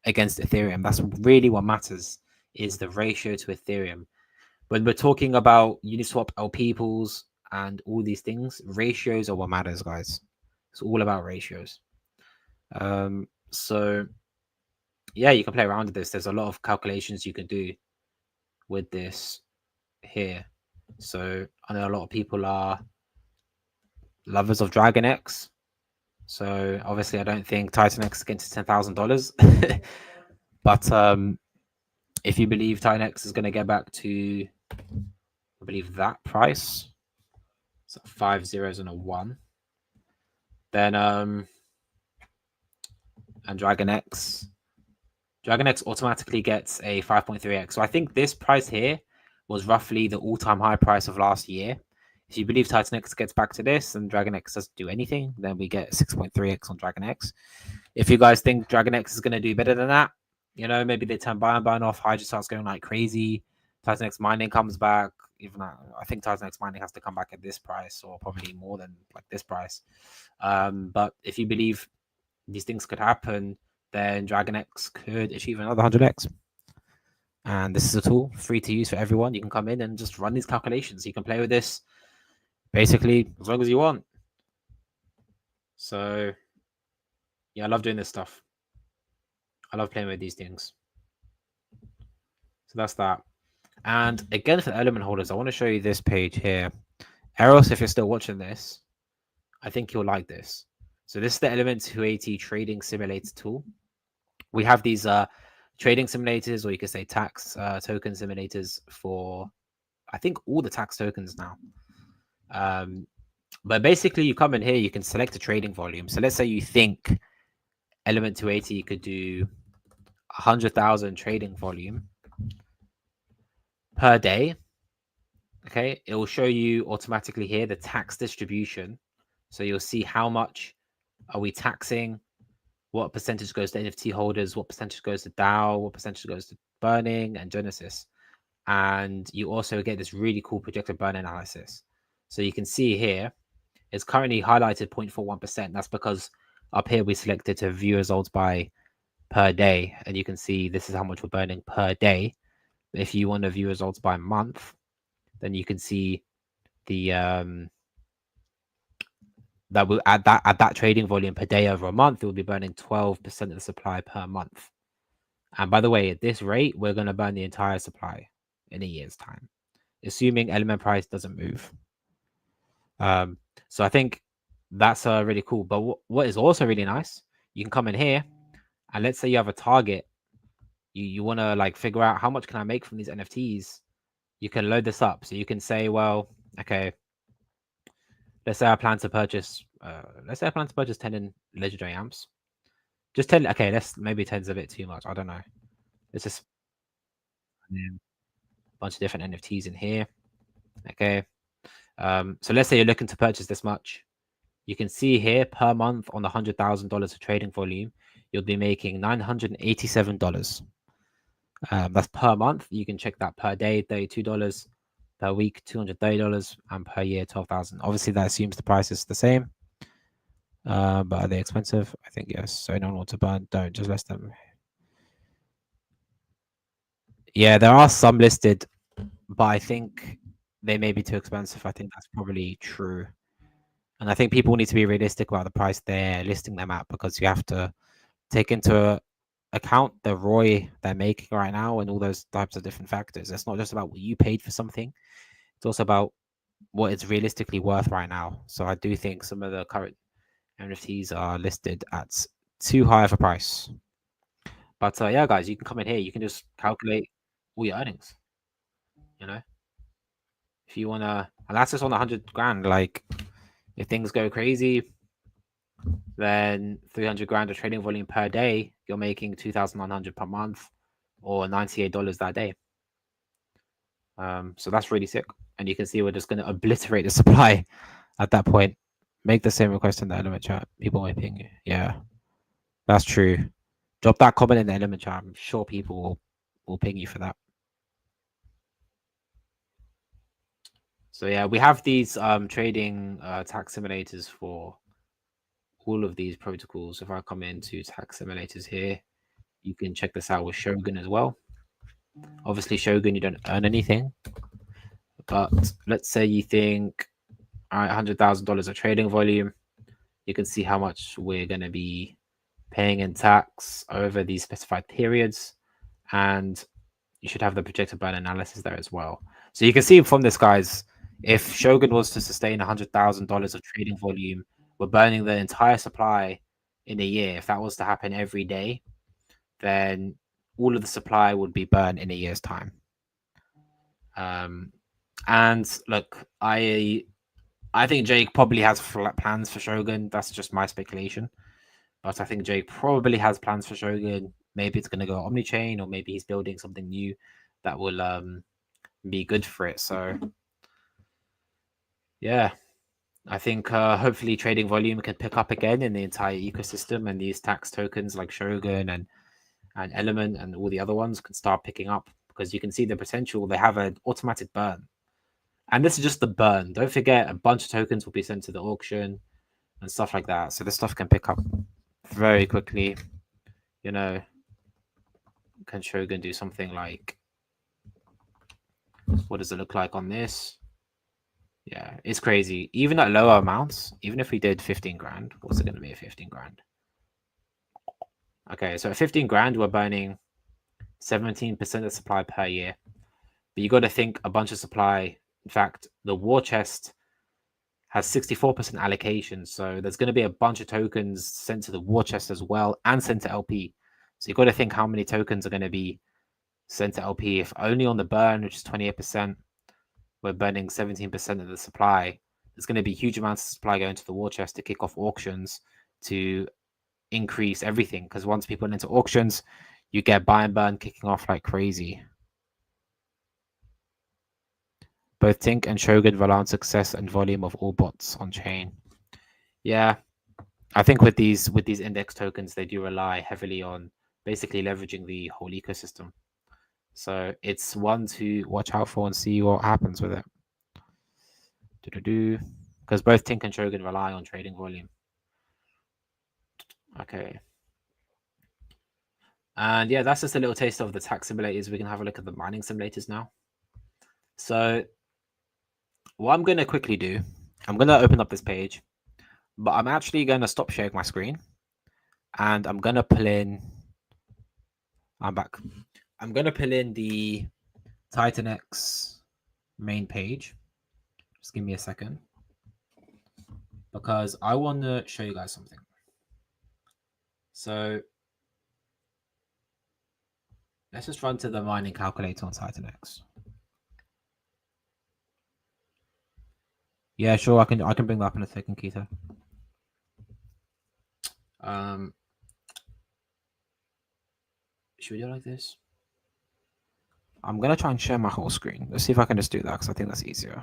against Ethereum. That's really what matters, is the ratio to Ethereum. When we're talking about Uniswap LP pools and all these things, ratios are what matters, guys. It's all about ratios. So yeah, you can play around with this. There's a lot of calculations you can do with this here. So I know a lot of people are lovers of DragonX. So obviously I don't think TitanX is getting to $10,000. But if you believe TitanX is going to get back to, I believe, that price, so 5 zeros and a 1, then and DragonX automatically gets a 5.3x. So I think this price here was roughly the all-time high price of last year. If you believe TitanX gets back to this and DragonX doesn't do anything, then we get 6.3x on DragonX. If you guys think DragonX is going to do better than that, you know, maybe they turn buy and burn off, Hydra starts going like crazy, TitanX mining comes back. Even I think TitanX mining has to come back at this price, or probably more than like this price. But if you believe these things could happen, then DragonX could achieve another 100x. And this is a tool free to use for everyone. You can come in and just run these calculations. You can play with this basically as long as you want. So yeah, I love doing this stuff. I love playing with these things. So that's that. And again, for the element holders, I want to show you this page here. Eros, if you're still watching this, I think you'll like this. So this is the Element 280 trading simulator tool. We have these trading simulators, or you could say tax token simulators for, I think, all the tax tokens now. But basically, you come in here, you can select a trading volume. So let's say you think Element 280 could do 100,000 trading volume per day. Okay, it will show you automatically here the tax distribution. So you'll see how much are we taxing, what percentage goes to NFT holders, what percentage goes to DAO, what percentage goes to burning and Genesis. And you also get this really cool projected burn analysis. So you can see here, it's currently highlighted 0.41%. That's because up here we selected to view results by per day. And you can see this is how much we're burning per day. If you want to view results by month, then you can see the that will at that trading volume per day over a month, it will be burning 12% of the supply per month. And by the way, at this rate, we're going to burn the entire supply in a year's time, assuming element price doesn't move. So I think that's really cool. But what is also really nice, you can come in here, and let's say you have a target. You want to like figure out how much can I make from these NFTs. You can load this up. So you can say, well, okay, let's say I plan to purchase 10 in legendary amps. Just 10. Okay, maybe 10's a bit too much. I don't know. It's just a bunch of different NFTs in here. Okay. So let's say you're looking to purchase this much. You can see here per month on the $100,000 of trading volume, you'll be making $987. That's per month. You can check that per day, $32, per week, $230, and per year, $12,000. Obviously, that assumes the price is the same. But are they expensive? I think yes. So anyone wants to burn, don't, just list them. Yeah, there are some listed, but I think they may be too expensive. I think that's probably true. And I think people need to be realistic about the price they're listing them at, because you have to take into account the ROI they're making right now and all those types of different factors. It's not just about what you paid for something, it's also about what it's realistically worth right now. So I do think some of the current NFTs are listed at too high of a price. But yeah, guys, you can come in here. You can just calculate all your earnings. You know, if you wanna, and that's just on 100 grand. Like, if things go crazy, then 300 grand of trading volume per day, you're making 2,900 per month, or $98 that day. So that's really sick. And you can see we're just going to obliterate the supply at that point. Make the same request in the element chat. People might ping you. Yeah, that's true. Drop that comment in the element chat. I'm sure people will ping you for that. So yeah, we have these trading tax simulators for all of these protocols. If I come into tax simulators here, you can check this out with Shogun as well. Obviously, Shogun, you don't earn anything. But let's say you think, all right, $100,000 of trading volume. You can see how much we're going to be paying in tax over these specified periods. And you should have the projected burn analysis there as well. So you can see from this, guys, if Shogun was to sustain $100,000 of trading volume, we're burning the entire supply in a year. If that was to happen every day, then all of the supply would be burned in a year's time. And look, I think Jake probably has plans for Shogun. That's just my speculation. But I think Jake probably has plans for Shogun. Maybe it's going to go omni-chain, or maybe he's building something new that will be good for it. So yeah, I think hopefully trading volume can pick up again in the entire ecosystem, and these tax tokens like Shogun and Element and all the other ones can start picking up, because you can see the potential. They have an automatic burn. And this is just the burn. Don't forget, a bunch of tokens will be sent to the auction and stuff like that. So this stuff can pick up very quickly. You know, can Shogun do something like, what does it look like on this? Yeah, it's crazy. Even at lower amounts, even if we did 15 grand, what's it going to be at 15 grand? Okay, so at 15 grand, we're burning 17% of supply per year. But you got to think a bunch of supply. In fact, the war chest has 64% allocation. So there's going to be a bunch of tokens sent to the war chest as well, and sent to LP. So you've got to think how many tokens are going to be sent to LP. If only on the burn, which is 28%, we're burning 17% of the supply, there's going to be huge amounts of supply going to the war chest to kick off auctions to increase everything. Because once people enter auctions, you get buy and burn kicking off like crazy. Both Tink and Shogun rely on success and volume of all bots on chain. Yeah, I think with these index tokens, they do rely heavily on basically leveraging the whole ecosystem. So it's one to watch out for and see what happens with it. Because both Tink and Shogun rely on trading volume. Okay. And yeah, that's just a little taste of the tax simulators. We can have a look at the mining simulators now. So what I'm going to quickly do, I'm going to open up this page, but I'm actually going to stop sharing my screen, and I'm going to pull in, I'm back. I'm going to pull in the TitanX main page. Just give me a second, because I want to show you guys something. So let's just run to the mining calculator on TitanX. Yeah, sure. I can bring that up in a second, Keita. Should we do it like this? I'm gonna try and share my whole screen. Let's see if I can just do that, because I think that's easier.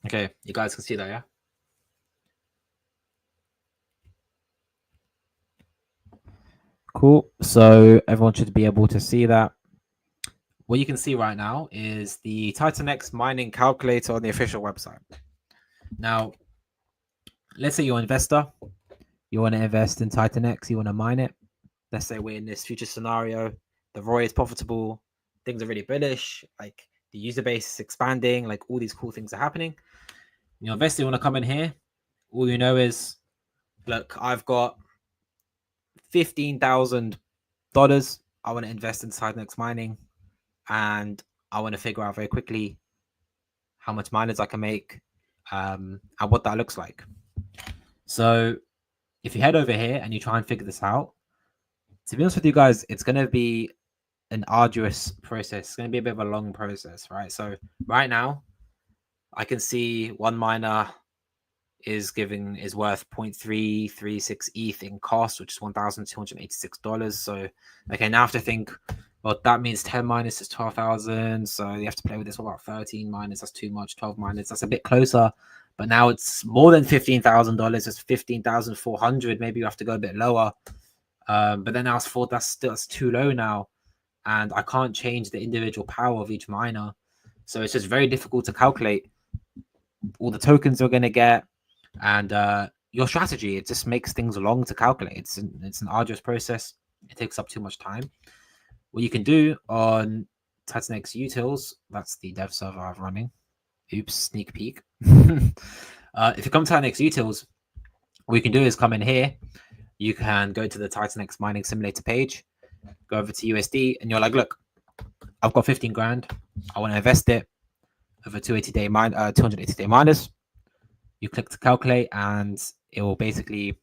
Okay, you guys can see that, yeah? Cool. So everyone should be able to see that. What you can see right now is the TitanX mining calculator on the official website. Now, let's say you're an investor, you want to invest in TitanX, you want to mine it. Let's say we're in this future scenario, the ROI is profitable, things are really bullish, like the user base is expanding, like all these cool things are happening. Your investor want to come in here. All you know is, look, I've got $15,000. I want to invest in TitanX mining, and I want to figure out very quickly how much miners I can make, and what that looks like. So if you head over here and you try and figure this out, to be honest with you guys, it's going to be an arduous process. It's going to be a bit of a long process, right? So right now, I can see one miner is worth 0.336 ETH in cost, which is $1,286. So okay, now I have to think, well, that means 10 minus is 12,000. So you have to play with this. What about 13 minus? That's too much. 12 minus, that's a bit closer. But now it's more than $15,000. It's 15,400. Maybe you have to go a bit lower. But then I was thought that's too low now, and I can't change the individual power of each miner. So it's just very difficult to calculate all the tokens you're going to get, and your strategy. It just makes things long to calculate. It's an arduous process. It takes up too much time. What you can do on TitanXUtils, that's the dev server I'm running. Oops, sneak peek. If you come to TitanXUtils, what you can do is come in here. You can go to the TitanX mining simulator page, go over to USD, and you're like, look, I've got 15 grand. I want to invest it over 280-day miners. You click to calculate, and it will basically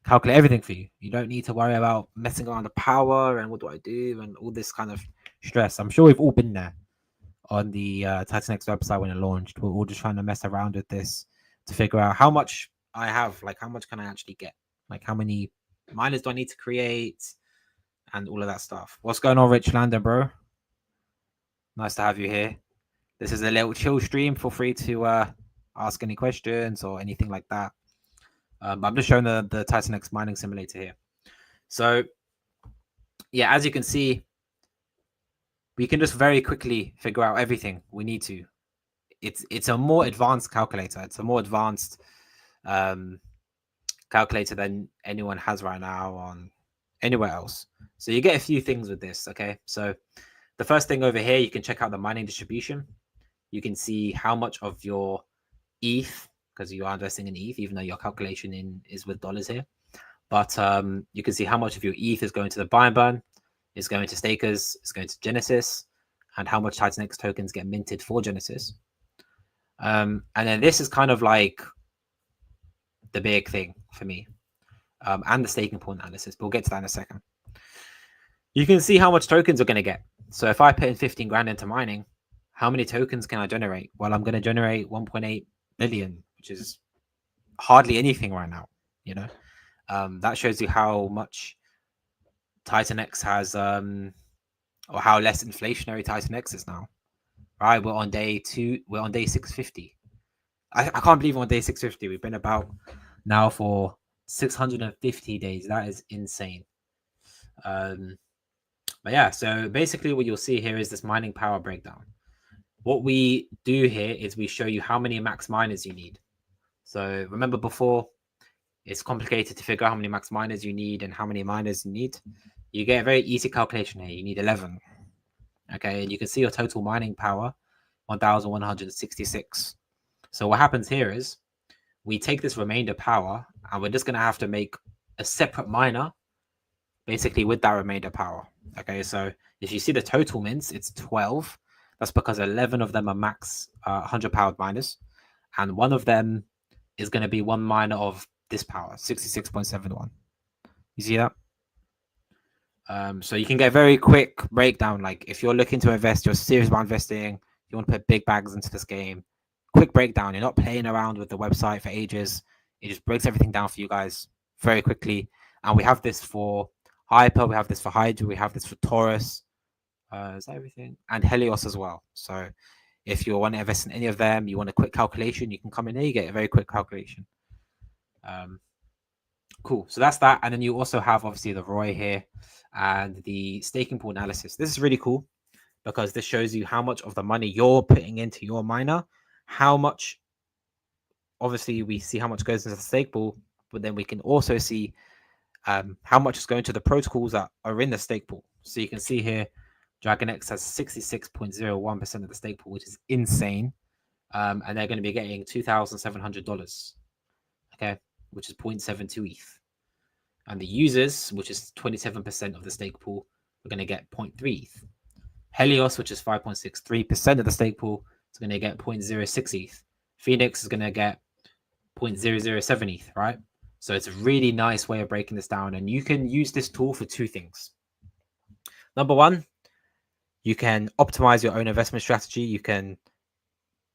calculate everything for you. You don't need to worry about messing around the power and what do I do and all this kind of stress. I'm sure we've all been there on the TitanX website when it launched. We're all just trying to mess around with this to figure out how much I have, like how much can I actually get, like how many miners do I need to create, and all of that stuff. What's going on, Rich Landon, bro? Nice to have you here. This is a little chill stream. Feel free to ask any questions or anything like that. I'm just showing the TitanX mining simulator here. So yeah, as you can see, we can just very quickly figure out everything we need to. It's a more advanced calculator. It's a more advanced calculator than anyone has right now on anywhere else. So you get a few things with this. Okay, so the first thing over here, you can check out the mining distribution. You can see how much of your ETH, because you are investing in ETH, even though your calculation is with dollars here. But you can see how much of your ETH is going to the buy and burn, is going to stakers, is going to Genesis, and how much TitanX tokens get minted for Genesis. And then this is kind of like the big thing for me, and the staking pool analysis. But we'll get to that in a second. You can see how much tokens are going to get. So if I put in 15 grand into mining, how many tokens can I generate? Well, I'm going to generate 1.8 billion, which is hardly anything right now. You know, that shows you how much TitanX has, or how less inflationary TitanX is now. Right, we're on day 2. We're on day 650. I can't believe we're on day 650. We've been about now for 650 days. That is insane. But yeah, so basically what you'll see here is this mining power breakdown. What we do here is we show you how many max miners you need. So remember before, it's complicated to figure out how many max miners you need and how many miners you need. You get a very easy calculation here. You need 11. Okay, and you can see your total mining power, 1,166. So what happens here is we take this remainder power and we're just going to have to make a separate miner basically with that remainder power. Okay, so if you see the total mints, it's 12. That's because 11 of them are max 100 powered miners, and one of them is going to be one miner of this power, 66.71. You see that? So you can get a very quick breakdown. Like if you're looking to invest, you're serious about investing, you want to put big bags into this game, quick breakdown. You're not playing around with the website for ages. It just breaks everything down for you guys very quickly. And we have this for Hyper, we have this for Hydra, we have this for Taurus. Is that everything? And Helios as well. So if you want to invest in any of them, you want a quick calculation, you can come in here, you get a very quick calculation. Cool. So that's that. And then you also have obviously the ROI here and the staking pool analysis. This is really cool because this shows you how much of the money you're putting into your miner, how much, obviously we see how much goes into the stake pool, but then we can also see how much is going to the protocols that are in the stake pool. So you can see here, DragonX has 66.01% of the stake pool, which is insane. And they're going to be getting $2,700, okay, which is 0.72 ETH. And the users, which is 27% of the stake pool, are going to get 0.3 ETH. Helios, which is 5.63% of the stake pool, is going to get 0.06 ETH. Phoenix is going to get 0.007 ETH, right? So it's a really nice way of breaking this down. And you can use this tool for two things. Number one, you can optimize your own investment strategy. You can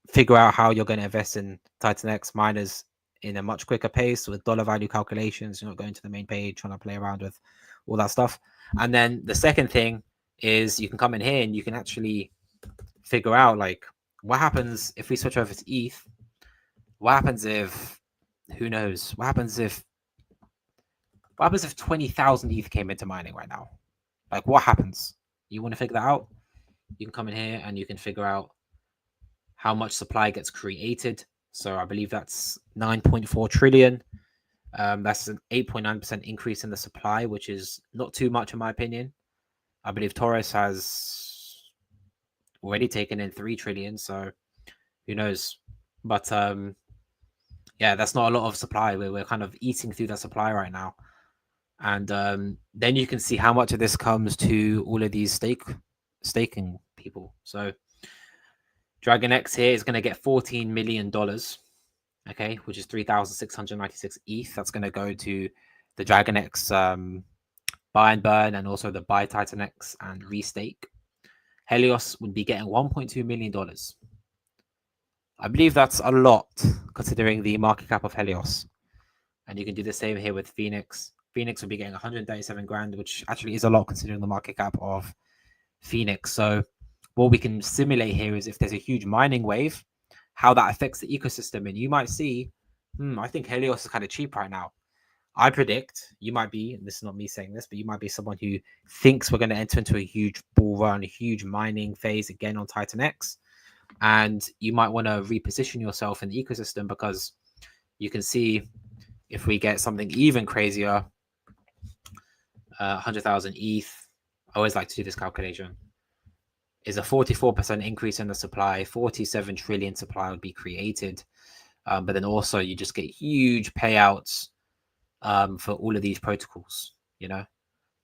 figure out how you're going to invest in TitanX miners in a much quicker pace with dollar value calculations. You're not going to the main page, trying to play around with all that stuff. And then the second thing is you can come in here and you can actually figure out like what happens if we switch over to ETH. What happens if, who knows? What happens if 20,000 ETH came into mining right now? Like what happens? You want to figure that out? You can come in here and you can figure out how much supply gets created. So I believe that's 9.4 trillion. That's an 8.9% increase in the supply, which is not too much in my opinion. I believe Taurus has already taken in 3 trillion, so who knows? But yeah, that's not a lot of supply. We're kind of eating through that supply right now. And then you can see how much of this comes to all of these staking people. So DragonX here is going to get $14 million, okay, which is 3,696 ETH. That's going to go to the DragonX buy and burn, and also the buy TitanX and restake. Helios would be getting $1.2 million. I believe that's a lot considering the market cap of Helios. And you can do the same here with Phoenix. Phoenix would be getting 137 grand, which actually is a lot considering the market cap of Phoenix. So what we can simulate here is if there's a huge mining wave, how that affects the ecosystem. And you might see, I think Helios is kind of cheap right now. I predict you might be, and this is not me saying this, but you might be someone who thinks we're going to enter into a huge bull run, a huge mining phase again on TitanX. And you might want to reposition yourself in the ecosystem, because you can see if we get something even crazier, 100,000 ETH, I always like to do this calculation, is a 44% increase in the supply, 47 trillion supply would be created. But then also you just get huge payouts for all of these protocols, you know?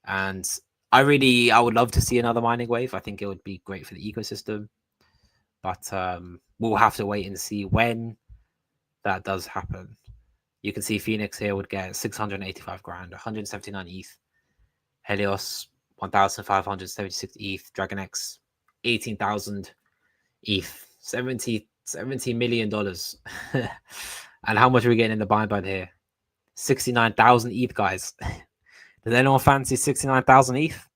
And I would love to see another mining wave. I think it would be great for the ecosystem. But we'll have to wait and see when that does happen. You can see Phoenix here would get 685 grand, 179 ETH. Helios, 1,576 ETH. DragonX, 18,000 ETH. $70 million. And how much are we getting in the buy and burn here? 69,000 ETH, guys. Does anyone fancy 69,000 ETH?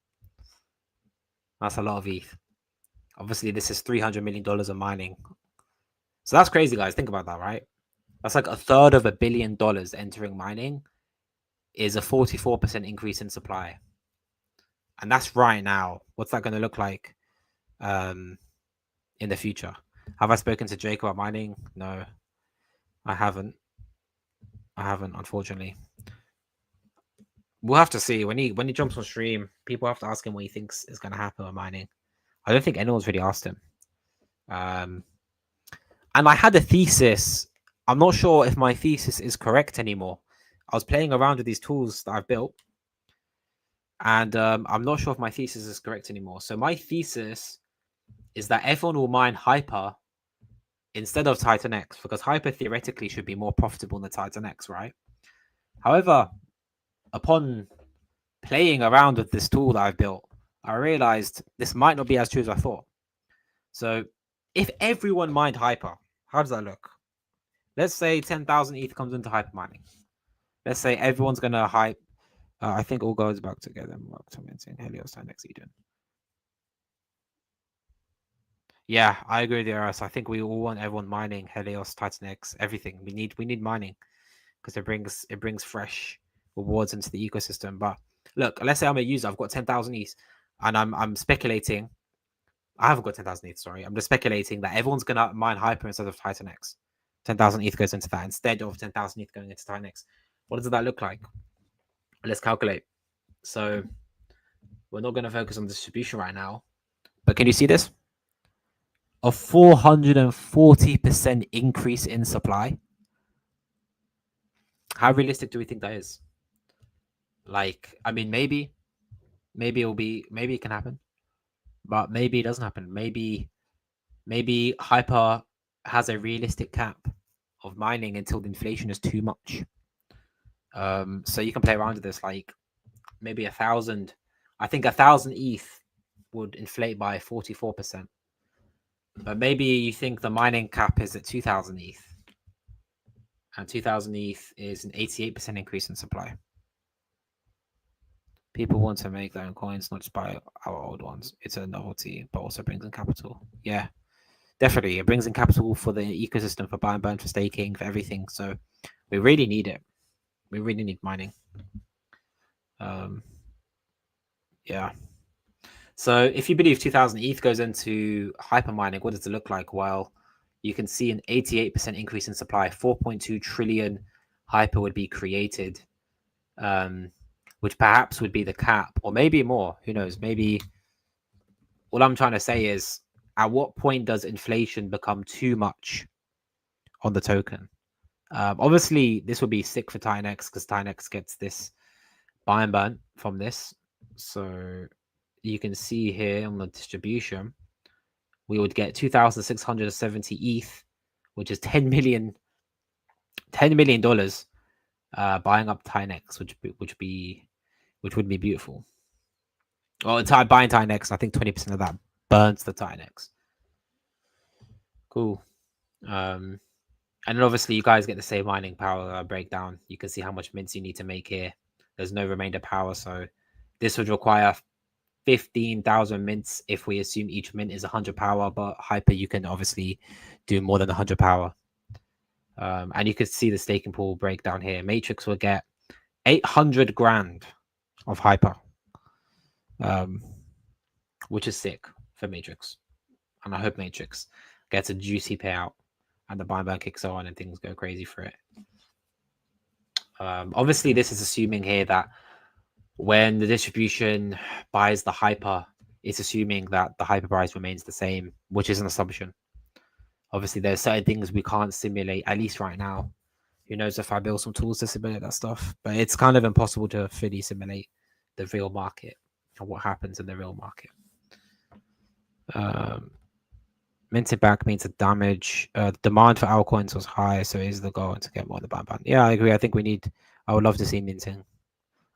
That's a lot of ETH. Obviously, this is $300 million of mining. So that's crazy, guys. Think about that, right? That's like $1/3 of $1 billion entering mining is a 44% increase in supply. And that's right now. What's that going to look like in the future? Have I spoken to Jake about mining? No, I haven't. Unfortunately. We'll have to see. When he jumps on stream, people have to ask him what he thinks is going to happen with mining. I don't think anyone's really asked him. And I had a thesis. I'm not sure if my thesis is correct anymore. I was playing around with these tools that I've built, and I'm not sure if my thesis is correct anymore. So my thesis is that everyone will mine Hyper instead of TitanX, because Hyper theoretically should be more profitable than TitanX, right? However, upon playing around with this tool that I've built, I realized this might not be as true as I thought. So if everyone mined Hyper, how does that look? Let's say 10,000 ETH comes into hyper mining. Let's say everyone's going to hype. I think all goes back together. Helios, TitanX, Eden. Yeah, I agree with you, Eros. I think we all want everyone mining Helios, TitanX, everything. We need mining because it brings fresh rewards into the ecosystem. But look, let's say I'm a user. I've got 10,000 ETH, and I'm speculating. I haven't got 10,000 ETH. Sorry, I'm just speculating that everyone's gonna mine Hyper instead of TitanX. 10,000 ETH goes into that instead of 10,000 ETH going into TitanX. What does that look like? Let's calculate. So we're not going to focus on distribution right now. But can you see this? A 440% increase in supply. How realistic do we think that is? Like, I mean, maybe maybe it can happen, but maybe it doesn't happen. Maybe Hyper has a realistic cap of mining until the inflation is too much. So you can play around with this, like maybe 1,000. I think 1,000 ETH would inflate by 44%. But maybe you think the mining cap is at 2,000 ETH, and 2,000 ETH is an 88% increase in supply. People want to make their own coins, not just buy our old ones. It's a novelty, but also brings in capital. Yeah, definitely. It brings in capital for the ecosystem, for buy and burn, for staking, for everything. So we really need it. We really need mining. Yeah. So if you believe 2,000 ETH goes into hyper mining, what does it look like? Well, you can see an 88% increase in supply. 4.2 trillion hyper would be created, which perhaps would be the cap, or maybe more. Who knows? Maybe. All I'm trying to say is, at what point does inflation become too much on the token? Obviously, this would be sick for TitanX because TitanX gets this buy and burn from this. So you can see here on the distribution, we would get 2,670 ETH, which is $10 million buying up TitanX, which would be beautiful. Well, buying TitanX, I think 20% of that burns the TitanX. Cool. And then obviously you guys get the same mining power breakdown. You can see how much mints you need to make here. There's no remainder power, so this would require 15,000 mints if we assume each mint is 100 power, but hyper you can obviously do more than 100 power. And you can see the staking pool breakdown here. Matrix will get 800 grand of hyper, which is sick for Matrix. And I hope Matrix gets a juicy payout and the buy and burn kicks on and things go crazy for it. Obviously, this is assuming here that when the distribution buys the hyper, it's assuming that the hyper price remains the same, which is an assumption. Obviously, there's certain things we can't simulate, at least right now. Who knows if I build some tools to simulate that stuff, but it's kind of impossible to fully simulate the real market and what happens in the real market. Minted back means the damage. Demand for our coins was high, so is the goal to get more of the ban. Yeah, I agree. I think I would love to see minting.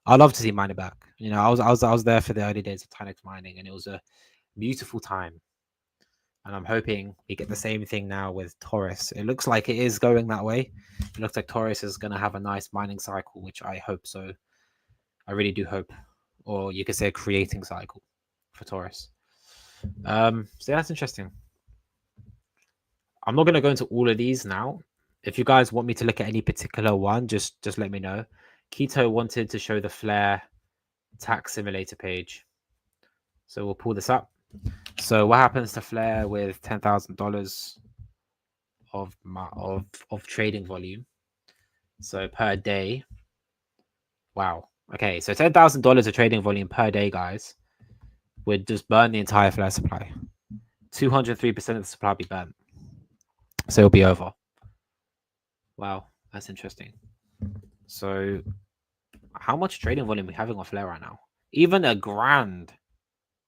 I'd love to see mining back. You know, I was there for the early days of TitanX mining, and it was a beautiful time. And I'm hoping we get the same thing now with Taurus. It looks like it is going that way. It looks like Taurus is going to have a nice mining cycle, which I hope so. I really do hope. Or you could say a creating cycle for Taurus. So that's interesting. I'm not going to go into all of these now. If you guys want me to look at any particular one, just let me know. Keto wanted to show the Flare tax simulator page. So we'll pull this up. So what happens to Flare with $10,000 of trading volume? So per day. Wow. Okay, so $10,000 of trading volume per day, guys, would just burn the entire Flare supply. 203% of the supply will be burnt. So it'll be over. Wow, that's interesting. So how much trading volume are we having on Flare right now? Even a grand.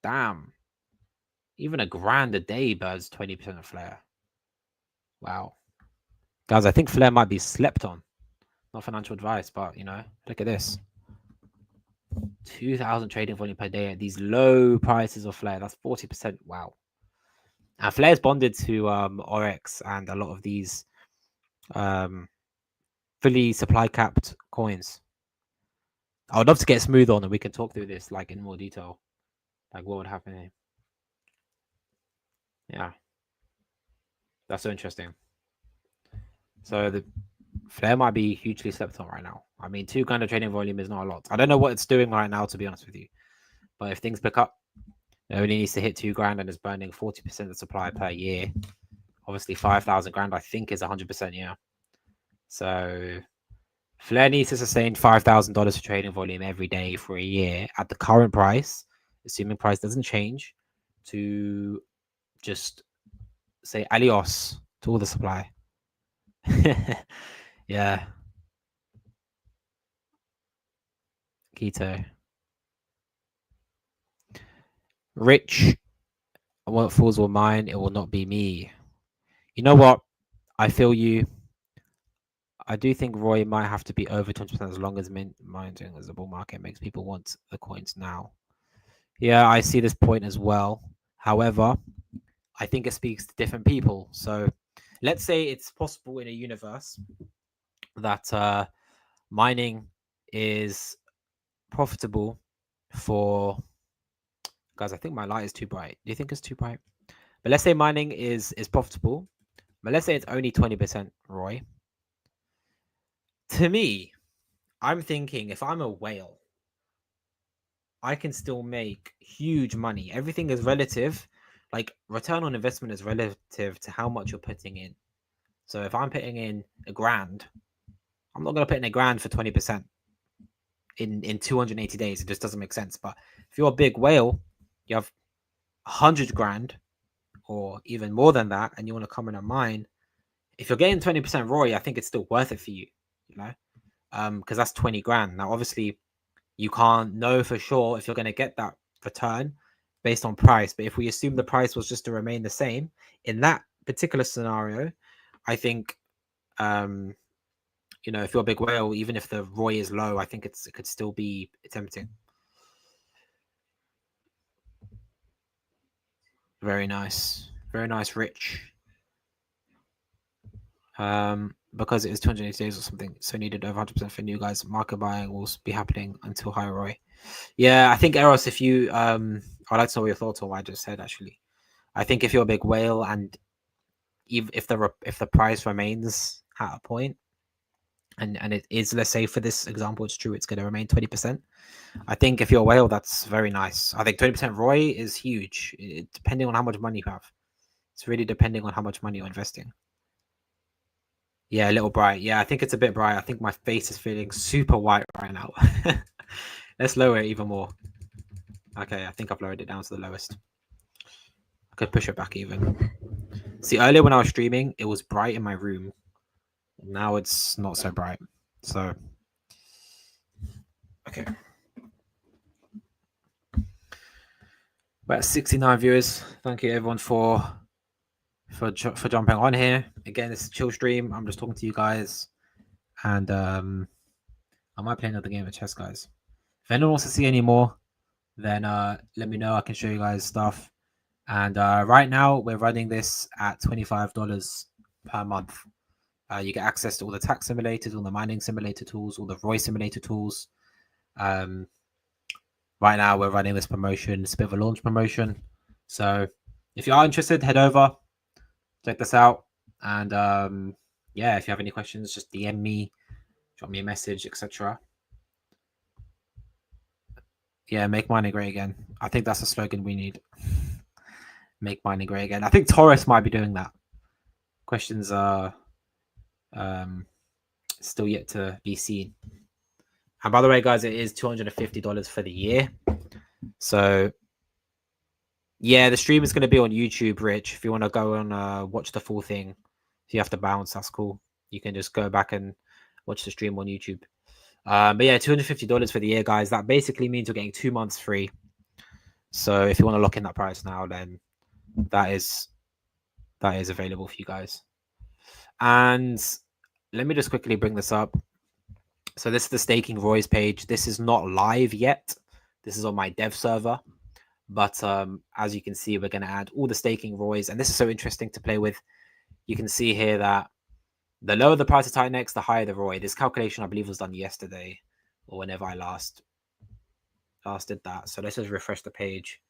Damn. Even a grand a day burns 20% of Flare. Wow. Guys, I think Flare might be slept on. Not financial advice, but, you know, look at this. 2,000 trading volume per day at these low prices of Flare. That's 40%. Wow. And Flare is bonded to Oryx and a lot of these fully supply capped coins. I would love to get Smooth on and we can talk through this like in more detail. Like what would happen here. Yeah. That's so interesting. So the Flare might be hugely slept on right now. I mean, 2 grand of trading volume is not a lot. I don't know what it's doing right now, to be honest with you. But if things pick up, it only needs to hit 2 grand and is burning 40% of the supply per year. Obviously, 5,000 grand, I think, is 100%, yeah. So Flare needs to sustain $5,000 of trading volume every day for a year at the current price. assuming price doesn't change, to just say alios to all the supply. Yeah, keto. Rich, what fools will mine, it will not be me. You know what? I feel you. I do think Roy might have to be over 20% as long as minding as the bull market makes people want the coins now. Yeah, I see this point as well. However, I think it speaks to different people. So let's say it's possible in a universe that mining is profitable for guys. I think my light is too bright. Do you think it's too bright? But let's say mining is profitable. But let's say it's only 20%, Roy. To me, I'm thinking if I'm a whale, I can still make huge money. Everything is relative. Like return on investment is relative to how much you're putting in. So if I'm putting in $1,000, I'm not going to put in $1,000 for 20% in 280 days. It just doesn't make sense. But if you're a big whale, you have 100 grand or even more than that, and you want to come in and mine. If you're getting 20% ROI, I think it's still worth it for you, you know, because that's 20 grand. Now, obviously, you can't know for sure if you're going to get that return based on price. But if we assume the price was just to remain the same in that particular scenario, I think, you know, if you're a big whale, even if the ROI is low, I think it could still be tempting. Very nice, Rich. Because it is 280 days or something, so needed over 100% for new guys. Market buying will be happening until high ROI. Yeah, I think Eros, if you I'd like to know your thoughts on what I just said. Actually, I think if you're a big whale and if the price remains at a point, and it is, let's say for this example, it's true, it's going to remain 20%. I think if you're a whale, that's very nice. I think 20% ROI is huge, depending on how much money you have. It's really depending on how much money you're investing. Yeah, a little bright. Yeah, I think it's a bit bright. I think my face is feeling super white right now. Let's lower it even more. Okay, I think I've lowered it down to the lowest. I could push it back even. See, earlier when I was streaming, it was bright in my room. Now it's not so bright. So, okay. We're at 69 viewers. Thank you everyone for jumping on here. Again, it's a chill stream. I'm just talking to you guys. And I might play another game of chess, guys. If anyone wants to see any more, then let me know. I can show you guys stuff. And right now, we're running this at $25 per month. You get access to all the tax simulators, all the mining simulator tools, all the ROI simulator tools. Right now, we're running this promotion. It's a bit of a launch promotion. So if you are interested, head over, check this out. And yeah, if you have any questions, just DM me, drop me a message, etc. Yeah, make mining great again. I think that's a slogan we need. Make mining great again. I think Taurus might be doing that. Questions are still yet to be seen. And by the way, guys, it is $250 for the year. So yeah, the stream is going to be on YouTube, Rich. If you want to go and watch the full thing, if you have to bounce, that's cool. You can just go back and watch the stream on YouTube. But yeah, $250 for the year, guys. That basically means you're getting 2 months free. So if you want to lock in that price now, then that is available for you guys. And let me just quickly bring this up. So this is the staking ROIs page. This is not live yet. This is on my dev server. But as you can see, we're going to add all the staking ROIs. And this is so interesting to play with. You can see here that the lower the price of TitanX, the higher the ROI. This calculation, I believe, was done yesterday or whenever I last did that. So let's just refresh the page.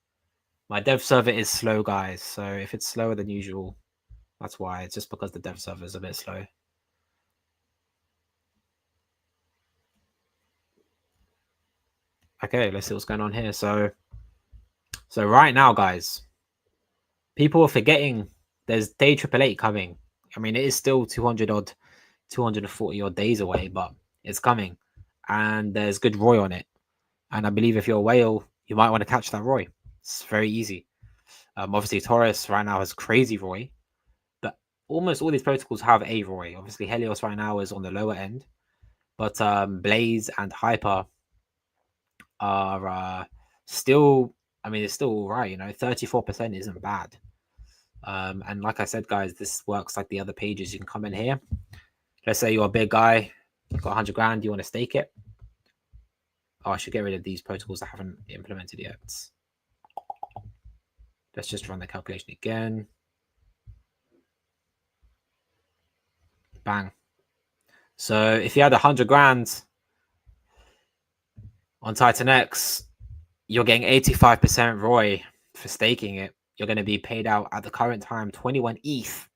My dev server is slow, guys. So if it's slower than usual, that's why. It's just because the dev server is a bit slow. Okay, let's see what's going on here. So right now, guys, people are forgetting there's day 888 coming. I mean, it is still 240 odd days away, but it's coming. And there's good ROI on it. And I believe if you're a whale, you might want to catch that Roy. It's very easy. Obviously, Taurus right now has crazy Roy, but almost all these protocols have a Roy. Obviously, Helios right now is on the lower end, but Blaze and Hyper are still, I mean, it's still all right. You know, 34% isn't bad. And like I said, guys, this works like the other pages. You can come in here. Let's say you're a big guy, you've got 100 grand, you want to stake it. Oh, I should get rid of these protocols I haven't implemented yet. Let's just run the calculation again. Bang. So if you had 100 grand on TitanX, you're getting 85% ROI for staking it. You're going to be paid out at the current time 21 ETH.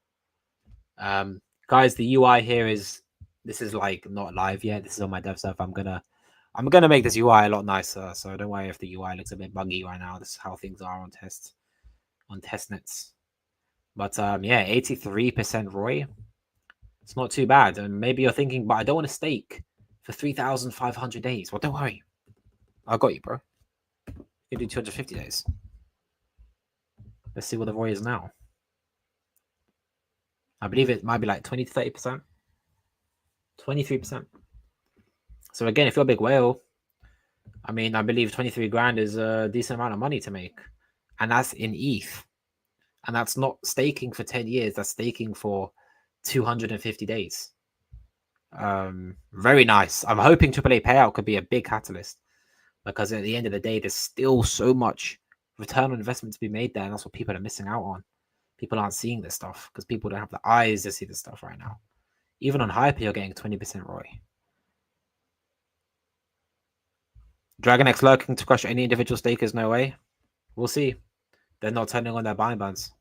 Guys, the UI here is, this is like not live yet. This is on my dev server. I'm gonna make this UI a lot nicer. So don't worry if the UI looks a bit buggy right now. This is how things are on testnets. But yeah, 83% ROI. It's not too bad. And maybe you're thinking, but I don't want to stake for 3,500 days. Well, don't worry. I got you, bro. You can do 250 days. Let's see what the ROI is now. I believe it might be like 20 to 30%. 23%. So again, if you're a big whale, I mean, I believe 23 grand is a decent amount of money to make. And that's in ETH. And that's not staking for 10 years. That's staking for 250 days. Very nice. I'm hoping AAA payout could be a big catalyst, because at the end of the day, there's still so much return on investment to be made there. And that's what people are missing out on. People aren't seeing this stuff because people don't have the eyes to see this stuff right now. Even on Hyper, you're getting 20% ROI. DragonX lurking to crush any individual stakers? No way. We'll see. They're not turning on their buying bans.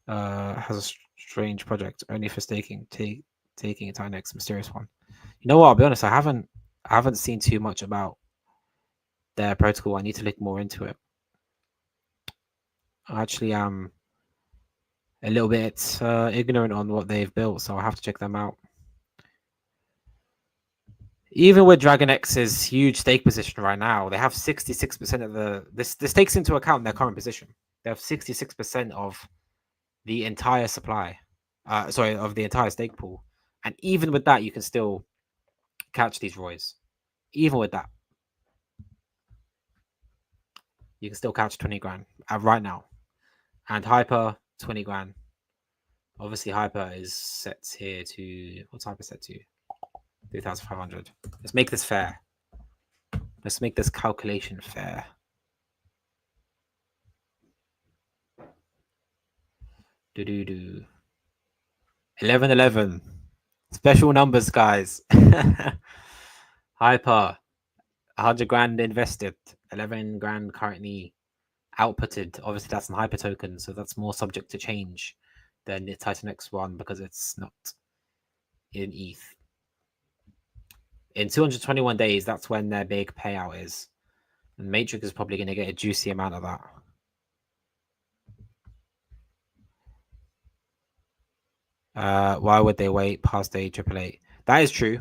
Has a strange project only for staking. Taking a TitanX, mysterious one. You know what? I'll be honest. I haven't seen too much about their protocol. I need to look more into it. I actually am a little bit ignorant on what they've built, so I'll have to check them out. Even with DragonX's huge stake position right now, they have 66% of the... This takes into account their current position. They have 66% of the entire supply. Of the entire stake pool. And even with that, you can still catch these ROIs. Even with that. You can still catch 20 grand right now. And Hyper, 20 grand. Obviously, Hyper is set here to... What's Hyper set to? 3,500. Let's make this fair. Let's make this calculation fair. Do 11. Special numbers, guys. Hyper, 100 grand invested, 11 grand currently outputted. Obviously, that's an Hyper token, so that's more subject to change than the TitanX one because it's not in ETH. In 221 days, that's when their big payout is. And Matrix is probably going to get a juicy amount of that. Why would they wait past day AAA? That is true.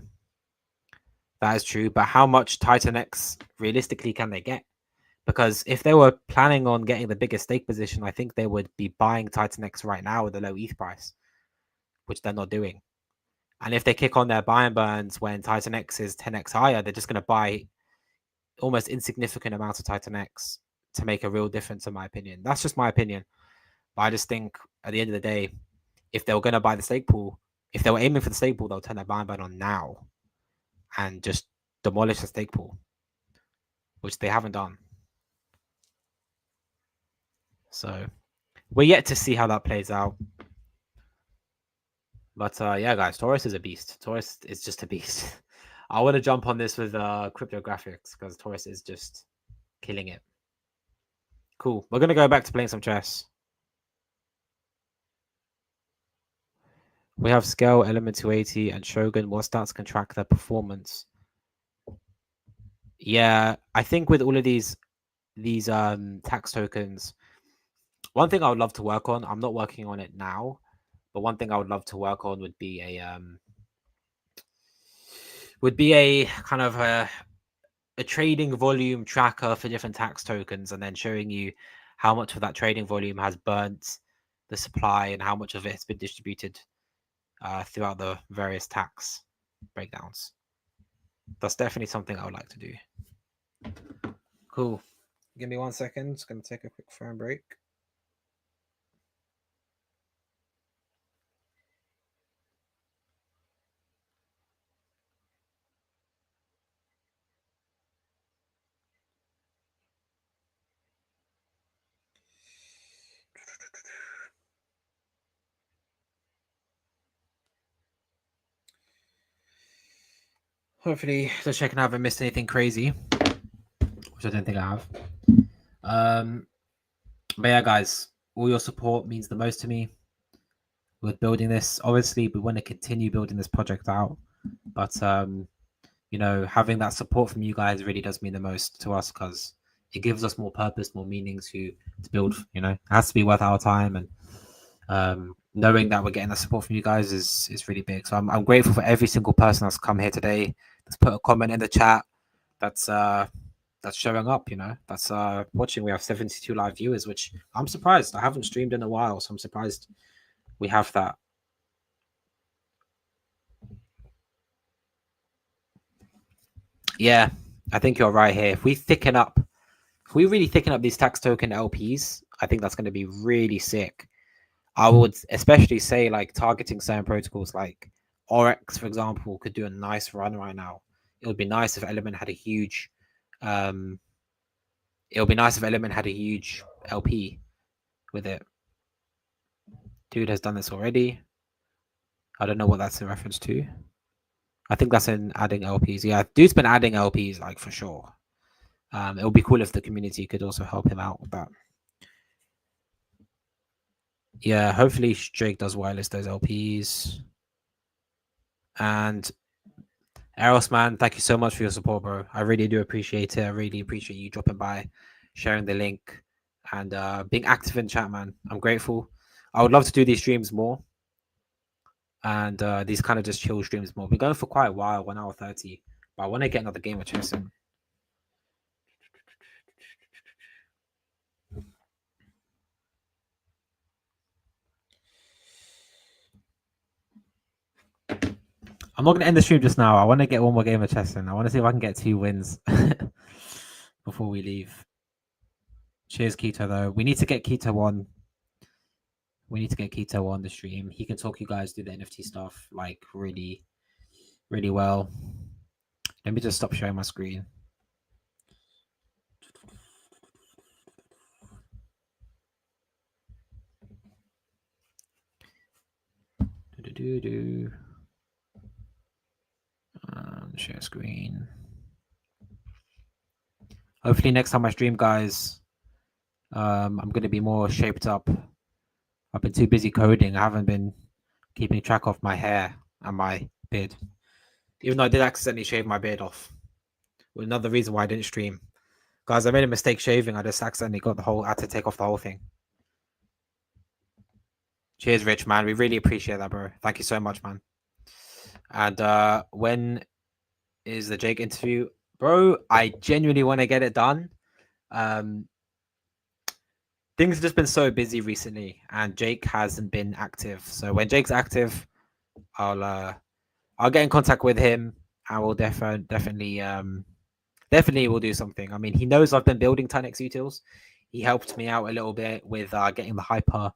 That is true. But how much TitanX realistically can they get? Because if they were planning on getting the biggest stake position, I think they would be buying TitanX right now with a low ETH price, which they're not doing. And if they kick on their buy and burns when TitanX is 10x higher, they're just going to buy almost insignificant amounts of TitanX to make a real difference, in my opinion. That's just my opinion. But I just think at the end of the day, if they were going to buy the stake pool, if they were aiming for the stake pool, they'll turn their buy and burn on now and just demolish the stake pool, which they haven't done. So we're yet to see how that plays out. But yeah, guys, Taurus is a beast. Taurus is just a beast. I want to jump on this with cryptographics because Taurus is just killing it. Cool. We're going to go back to playing some chess. We have Scale, Element 280, and Shogun. What stats can track their performance? Yeah, I think with all of these tax tokens, one thing I would love to work on, I'm not working on it now, but one thing I would love to work on would be a kind of a a trading volume tracker for different tax tokens, and then showing you how much of that trading volume has burnt the supply and how much of it has been distributed throughout the various tax breakdowns. That's definitely something I would like to do. Cool. Give me 1 second. Just going to take a quick phone break. Hopefully, just checking I haven't missed anything crazy, which I don't think I have. But yeah, guys, all your support means the most to me with building this. Obviously, we want to continue building this project out, but having that support from you guys really does mean the most to us because it gives us more purpose, more meaning to build. It has to be worth our time, and knowing that we're getting the support from you guys is really big. So I'm grateful for every single person that's come here today. That's put a comment in the chat. That's showing up. That's watching. We have 72 live viewers, which I'm surprised. I haven't streamed in a while, so I'm surprised we have that. Yeah, I think you're right here. If we really thicken up these tax token LPs, I think that's going to be really sick. I would especially say like targeting certain protocols like Oryx, for example, could do a nice run right now. It would be nice if Element had a huge LP with it. Dude has done this already. I don't know what that's in reference to. I think that's in adding LPs. Yeah, dude's been adding LPs like for sure. It would be cool if the community could also help him out with that. Yeah, hopefully Drake does wireless those LPs. And Eros, man, thank you so much for your support, bro. I really do appreciate it. I really appreciate you dropping by, sharing the link, and being active in chat, man. I'm grateful. I would love to do these streams more, and these kind of just chill streams more. We're going for quite a while, 1 hour 30, but I want to get another game of chess in. I'm not going to end the stream just now. I want to get one more game of chess in. I want to see if I can get 2 wins before we leave. Cheers, Keto, though. We need to get Keto on. We need to get Keto on the stream. He can talk you guys through the NFT stuff like really, really well. Let me just stop sharing my screen. Share screen. Hopefully next time I stream, guys, I'm going to be more shaped up. I've been too busy coding. I haven't been keeping track of my hair and my beard. Even though I did accidentally shave my beard off. Another reason why I didn't stream. Guys, I made a mistake shaving. I just accidentally had to take off the whole thing. Cheers, Rich, man. We really appreciate that, bro. Thank you so much, man. And when is the Jake interview? Bro, I genuinely want to get it done. Things have just been so busy recently, and Jake hasn't been active. So when Jake's active, I'll get in contact with him. I will definitely will do something. I mean, he knows I've been building TitanXUtils. He helped me out a little bit with getting the Hyper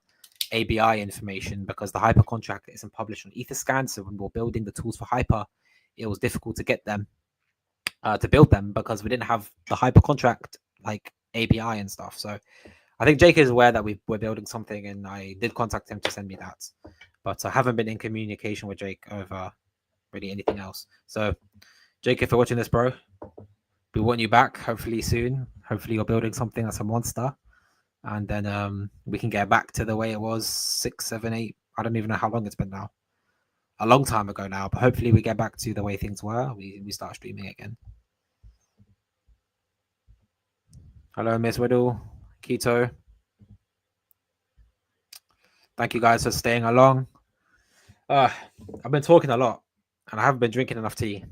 ABI information because the Hyper contract isn't published on Etherscan. So when we're building the tools for Hyper, it was difficult to get them to build them because we didn't have the Hyper contract like API and stuff. So I think Jake is aware that we're building something, and I did contact him to send me that, but I haven't been in communication with Jake over really anything else. So Jake, if you're watching this, bro, we want you back hopefully soon. Hopefully you're building something that's a monster, and then we can get back to the way it was 6, 7, 8. I don't even know how long it's been now. A long time ago now, but hopefully we get back to the way things were. We start streaming again. Hello, Miss Whittle, Keto. Thank you guys for staying along. I've been talking a lot, and I haven't been drinking enough tea.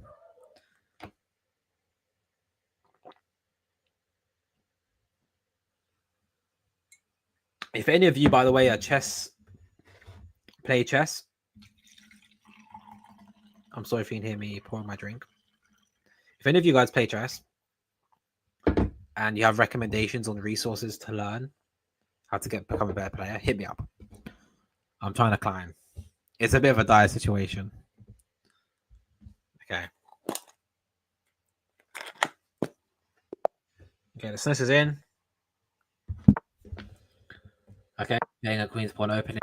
If any of you, by the way, are play chess. I'm sorry if you can hear me pouring my drink. If any of you guys play chess and you have recommendations on resources to learn how to become a better player, hit me up. I'm trying to climb. It's a bit of a dire situation. Okay. Okay, the SNES is in. Okay, getting a Queen's Pawn opening.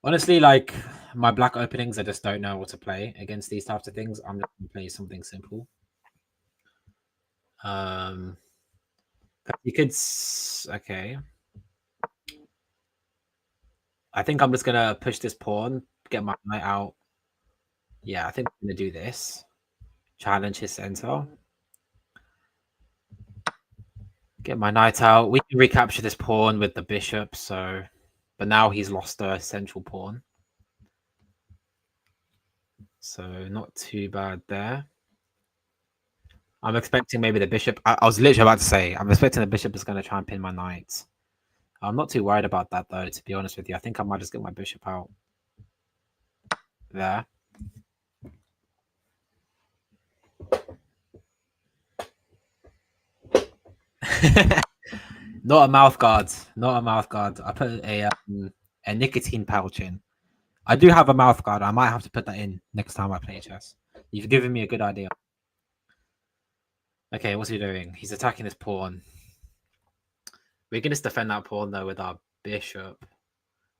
Honestly, like my black openings, I just don't know what to play against these types of things. I'm just gonna play something simple. You could. Okay. I think I'm just gonna push this pawn, get my knight out. Yeah, I think I'm gonna do this. Challenge his center. Get my knight out. We can recapture this pawn with the bishop. So, but now he's lost the central pawn. So not too bad there. I'm expecting maybe the bishop. I was literally about to say, I'm expecting the bishop is going to try and pin my knight. I'm not too worried about that, though, to be honest with you. I think I might just get my bishop out there. Not a mouth guard. Not a mouth guard. I put a nicotine pouch in. I do have a mouth guard. I might have to put that in next time I play chess. You've given me a good idea. Okay, what's he doing? He's attacking this pawn. We can just defend that pawn, though, with our bishop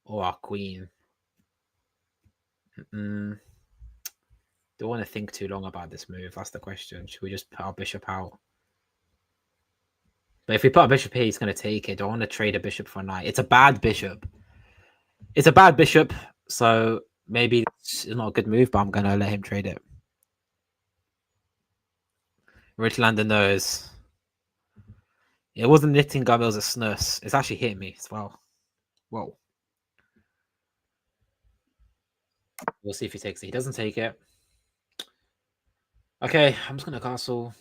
or our queen. Do I want to think too long about this move? That's the question. Should we just put our bishop out? But if we put our bishop here, he's going to take it. Do I want to trade a bishop for a knight? It's a bad bishop. It's a bad bishop, so maybe it's not a good move, but I'm going to let him trade it. Richlander knows. It wasn't knitting gum, it was a snus. It's actually hitting me as well. Whoa. We'll see if he takes it. He doesn't take it. Okay, I'm just going to castle.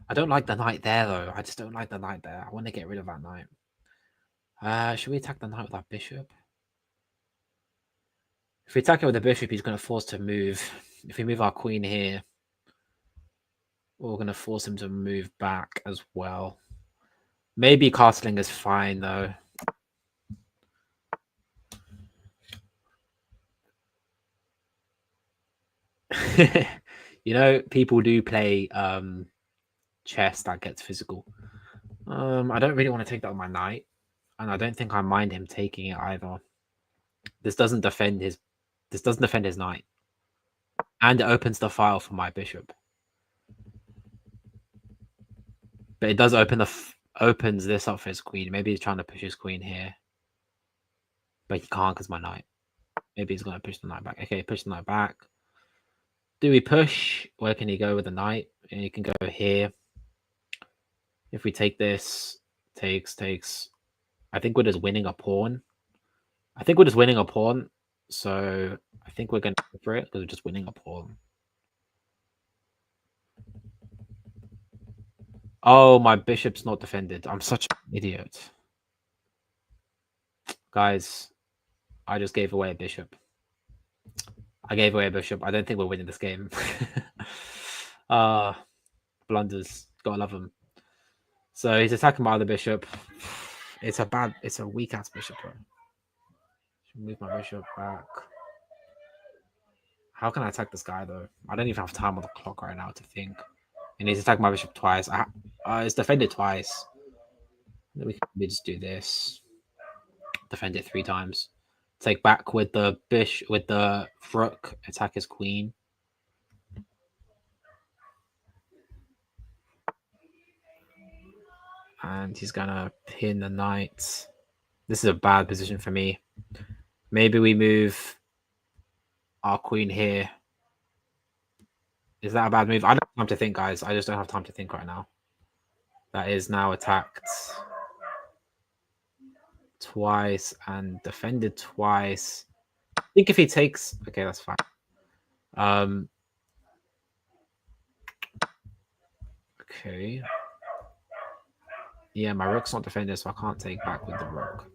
I don't like the knight there, though. I just don't like the knight there. I want to get rid of that knight. Should we attack the knight with our bishop? If we attack it with the bishop, he's going to force to move. If we move our queen here, we're going to force him to move back as well. Maybe castling is fine, though. You know, people do play chess that gets physical. I don't really want to take that on my knight, and I don't think I mind him taking it either. This doesn't defend his knight, and it opens the file for my bishop. But it does opens this up for his queen. Maybe he's trying to push his queen here, but he can't because my knight. Maybe he's going to push the knight back. Okay, push the knight back. Do we push? Where can he go with the knight? And he can go here. If we take this, takes. I think we're just winning a pawn. So I think we're going to go for it because we're just winning a pawn. Oh, my bishop's not defended. I'm such an idiot. Guys, I just gave away a bishop. I don't think we're winning this game. Blunders. Gotta love them. So he's attacking my other bishop. It's a weak ass bishop, bro. Should move my bishop back. How can I attack this guy though? I don't even have time on the clock right now to think. And he's attacked my bishop twice. It's defended twice. Then we can just do this. Defend it 3 times. Take back with the rook. Attack his queen. And he's gonna pin the knight. This is a bad position for me. Maybe we move our queen here. Is that a bad move? I don't have time to think, guys. I just don't have time to think right now. That is now attacked twice and defended twice. I think if he takes... Okay, that's fine. Okay. Yeah, my rook's not defended, so I can't take back with the rook.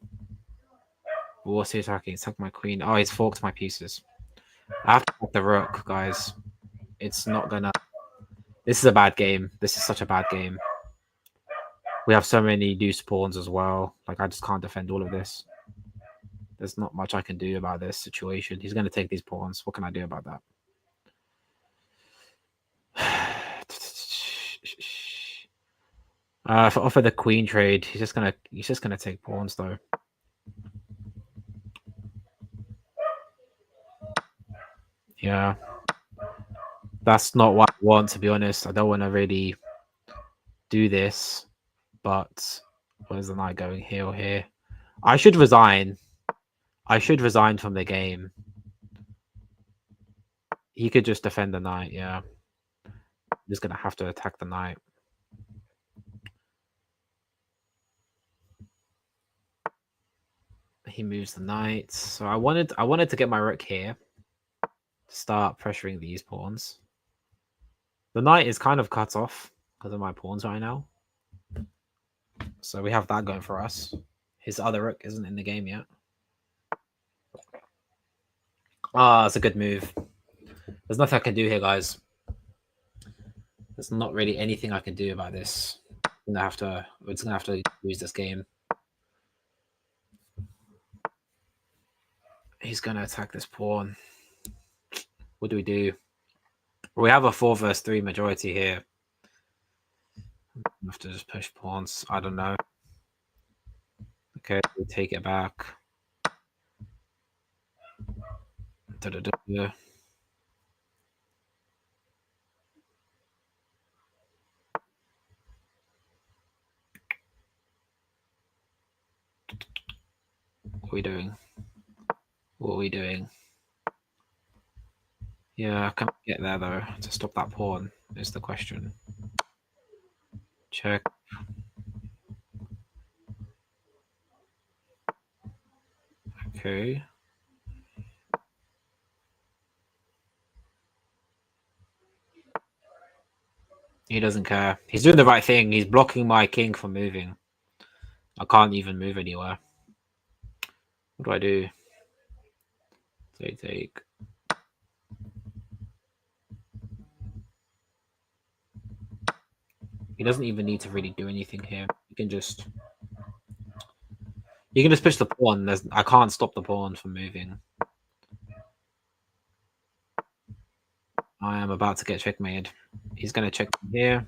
What's he attacking? He's attacking my queen. Oh, he's forked my pieces. I have to attack the rook, guys. It's not gonna... This is a bad game. This is such a bad game. We have so many loose pawns as well. Like, I just can't defend all of this. There's not much I can do about this situation. He's going to take these pawns. What can I do about that? If I offer the queen trade, he's just gonna take pawns though. Yeah, that's not what I want, to be honest. I don't want to really do this, but where's the knight going, here or here? I should resign. I should resign from the game. He could just defend the knight. Yeah, I'm just gonna have to attack the knight. He moves the knight. So I wanted to get my rook here. Start pressuring these pawns. The knight is kind of cut off because of my pawns right now. So we have that going for us. His other rook isn't in the game yet. Ah, it's a good move. There's nothing I can do here, guys. There's not really anything I can do about this. We're just gonna have to lose this game. He's gonna attack this pawn. What do? We have a 4 versus 3 majority here. I have to just push pawns. I don't know. Okay, we take it back. Da-da-da-da. What are we doing? What are we doing? Yeah, I can't get there though to stop that pawn is the question. Check. Okay. He doesn't care. He's doing the right thing. He's blocking my king from moving. I can't even move anywhere. What do I do? Take. He doesn't even need to really do anything here. You can just push the pawn. I can't stop the pawn from moving. I am about to get checkmated. He's going to check here.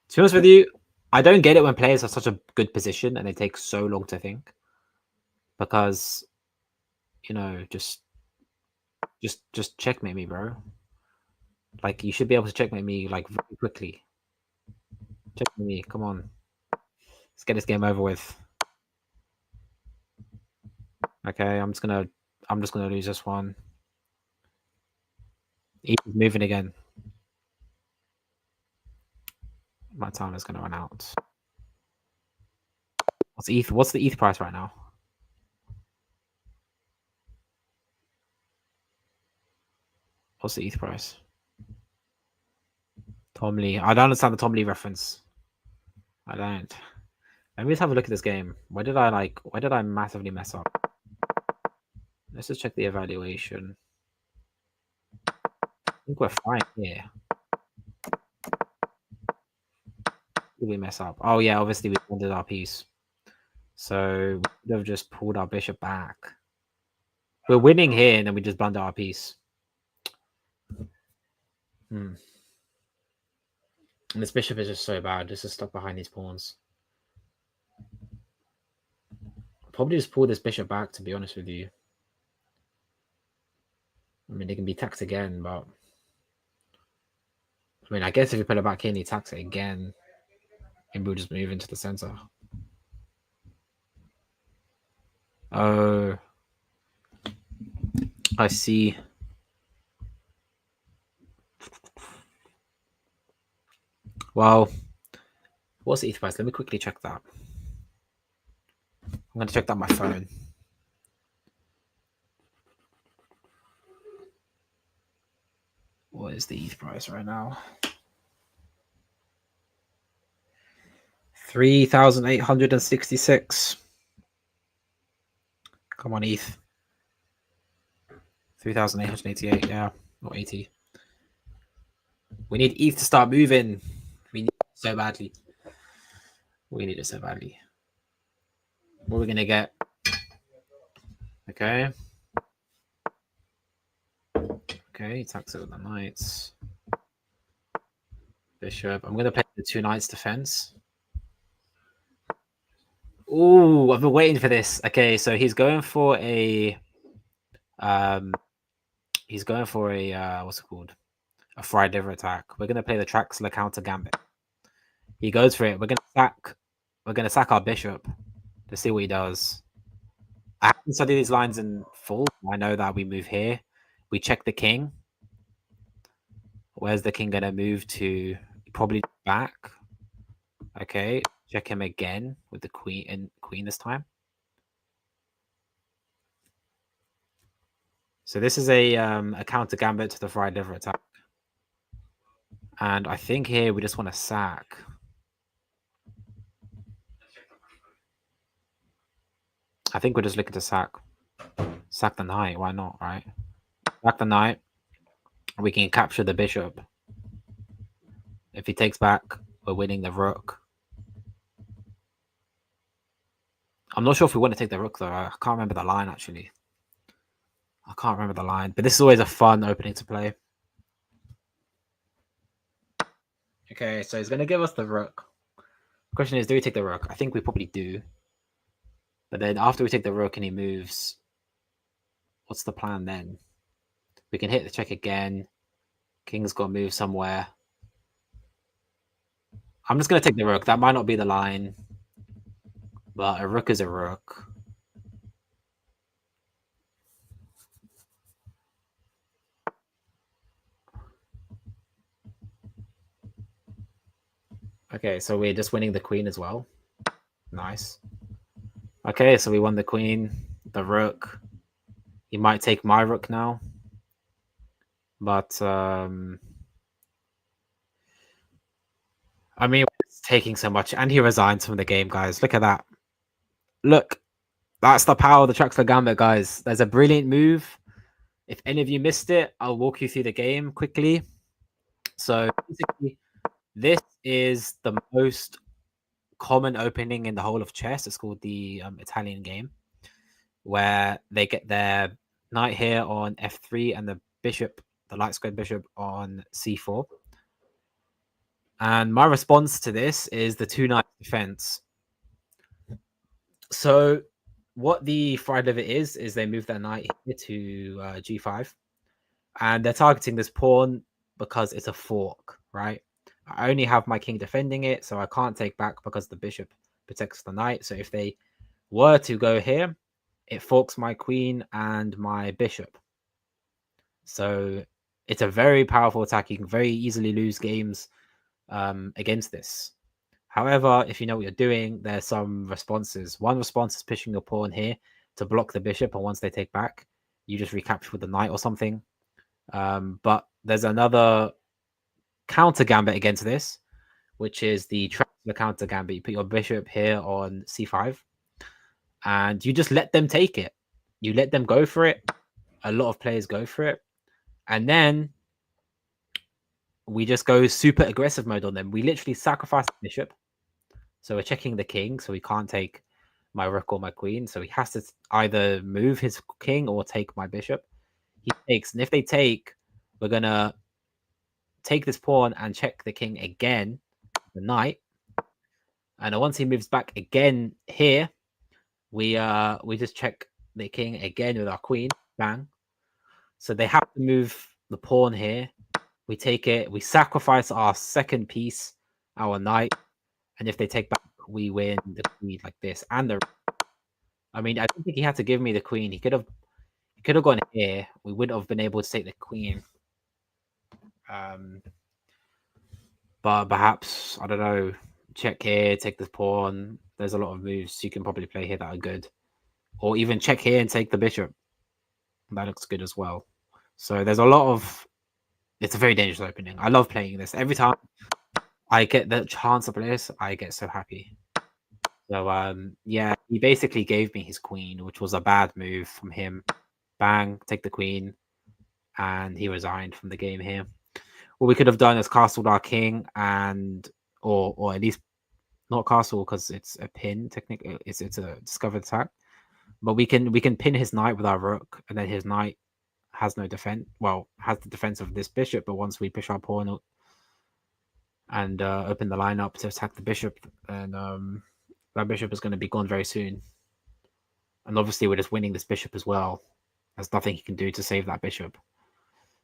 To be honest with you, I don't get it when players have such a good position and they take so long to think. Because, you know, just checkmate me, bro. Like, you should be able to checkmate me, like, very quickly. Checkmate me, come on. Let's get this game over with. Okay, I'm just gonna lose this one. He's moving again. My time is gonna run out. What's ETH? What's the ETH price right now? What's the ETH price? Tom Lee. I don't understand the Tom Lee reference. I don't. Let me just have a look at this game. Where did I massively mess up? Let's just check the evaluation. I think we're fine here. Did we mess up? Oh yeah, obviously we ended our piece. So we could have just pulled our bishop back. We're winning here, and then we just blunder our piece. And this bishop is just so bad. This is stuck behind these pawns. I'll probably just pull this bishop back, to be honest with you. I mean, it can be taxed again, but... I mean, I guess if you put it back in, he tax it again. Maybe we'll just move into the center. Oh. I see. Well, what's the ETH price? Let me quickly check that. I'm going to check that on my phone. What is the ETH price right now? 3,866. Come on, ETH. 3,888. Yeah, not 80. We need ETH to start moving. We need it so badly. We need it so badly. What are we gonna get? Okay. Okay, attacks it with the knights. Bishop. I'm gonna play the 2 knights defense. Ooh, I've been waiting for this. Okay, so he's going for a he's going for a what's it called? A fried liver attack. We're gonna play the Traxler counter gambit. He goes for it. We're gonna sack our bishop to see what he does. I haven't studied these lines in full. I know that we move here. We check the king. Where's the king gonna move to? Probably back. Okay, check him again with the queen this time. So this is a counter gambit to the fried liver attack. And I think here we just want to sack. I think we're just looking to sack the knight. Why not, right? Sack the knight. We can capture the bishop. If he takes back, we're winning the rook. I'm not sure if we want to take the rook, though. I can't remember the line, actually. I can't remember the line. But this is always a fun opening to play. Okay, so he's going to give us the rook. The question is, do we take the rook? I think we probably do. But then after we take the rook and he moves, what's the plan then? We can hit the check again. King's got to move somewhere. I'm just going to take the rook. That might not be the line. But a rook is a rook. Okay, so we're just winning the queen as well. Nice. Okay, so we won the queen, the rook. He might take my rook now. But, I mean, it's taking so much. And he resigns from the game, guys. Look at that. Look, that's the power of the Traxler Gambit, guys. There's a brilliant move. If any of you missed it, I'll walk you through the game quickly. So, basically, this is the most common opening in the whole of chess. It's called the Italian game, where they get their knight here on f3 and the bishop, the light squared bishop, on c4. And my response to this is the 2 knight defense. So what the fried liver is they move their knight here to g5, and they're targeting this pawn because it's a fork, right? I only have my king defending it, so I can't take back because the bishop protects the knight. So if they were to go here, it forks my queen and my bishop. So it's a very powerful attack. You can very easily lose games against this. However, if you know what you're doing, there's some responses. One response is pushing your pawn here to block the bishop, and once they take back, you just recapture with the knight or something. But there's another counter gambit against this, which is the Traxler counter gambit. You put your bishop here on c5, and you just let them take it. You let them go for it. A lot of players go for it, and then we just go super aggressive mode on them. We literally sacrifice the bishop. So we're checking the king, so he can't take my rook or my queen. So he has to either move his king or take my bishop. He takes, and if they take, we're gonna take this pawn and check the king again, the knight. And once he moves back again here, we just check the king again with our queen. Bang. So they have to move the pawn here. We take it. We sacrifice our second piece, our knight. And if they take back, we win the queen like this. And the, I mean, I don't think he had to give me the queen. He could have gone here. We wouldn't have been able to take the queen. But perhaps, I don't know, check here, take the pawn. There's a lot of moves you can probably play here that are good. Or even check here and take the bishop. That looks good as well. So there's a lot of It's a very dangerous opening. I love playing this. Every time I get the chance to play this, I get so happy. So yeah, he basically gave me his queen, which was a bad move from him. Bang, take the queen, and he resigned from the game here. What we could have done is castled our king, and or at least not castle because it's a pin. Technically, it's a discovered attack. But we can pin his knight with our rook, and then his knight has no defense. Well, has the defense of this bishop, but once we push our pawn and open the line up to attack the bishop, and that bishop is going to be gone very soon. And obviously, we're just winning this bishop as well. There's nothing he can do to save that bishop.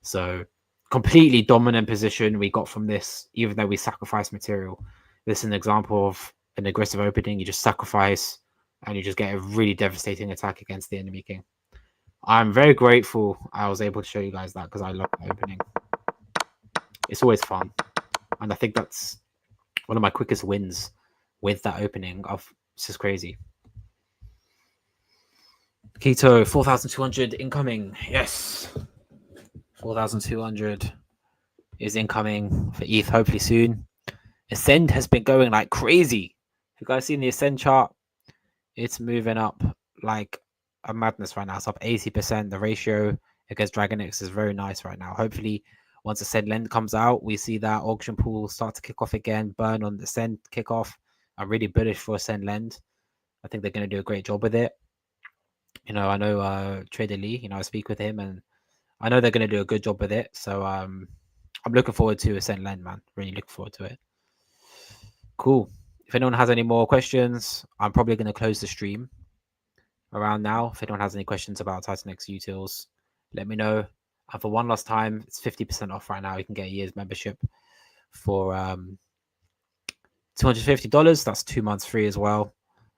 So completely dominant position we got from this, even though we sacrificed material. This is an example of an aggressive opening. You just sacrifice and you just get a really devastating attack against the enemy king. I'm very grateful I was able to show you guys that because I love that opening. It's always fun. And I think that's one of my quickest wins with that opening. It's just crazy. Keto, 4,200 incoming. Yes. 4,200 is incoming for ETH hopefully soon. Ascend has been going like crazy. If you guys seen the Ascend chart, it's moving up like a madness right now. It's up 80%. The ratio against Dragon X is very nice right now. Hopefully, once Ascend Lend comes out, we see that auction pool start to kick off again. Burn on the Ascend kickoff. I'm really bullish for Ascend Lend. I think they're going to do a great job with it. You know, I know Trader Lee, you know, I speak with him and I know they're going to do a good job with it. So I'm looking forward to Ascend Lend, man. Really looking forward to it. Cool. If anyone has any more questions, I'm probably going to close the stream around now. If anyone has any questions about TitanXUtils, let me know. And for one last time, it's 50% off right now. You can get a year's membership for $250. That's 2 months free as well.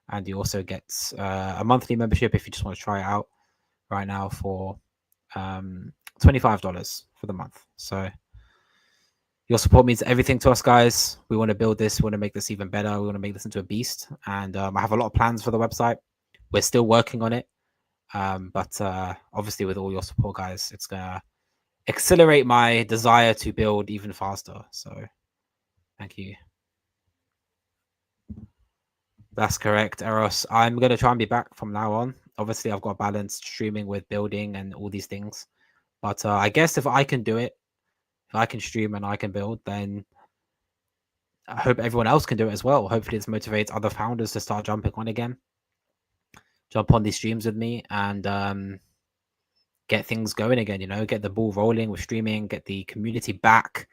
And you also get a monthly membership if you just want to try it out right now for $25 for the month. So your support means everything to us, guys. We want to build this. We want to make this even better. We want to make this into a beast. And I have a lot of plans for the website. We're still working on it. But obviously, with all your support, guys, it's going to accelerate my desire to build even faster. So thank you. That's correct, Eros. I'm going to try and be back from now on. Obviously, I've got balanced streaming with building and all these things. But I guess if I can do it, if I can stream and I can build, then I hope everyone else can do it as well. Hopefully, this motivates other founders to start jumping on again. Jump on these streams with me and get things going again, you know, get the ball rolling with streaming, get the community back,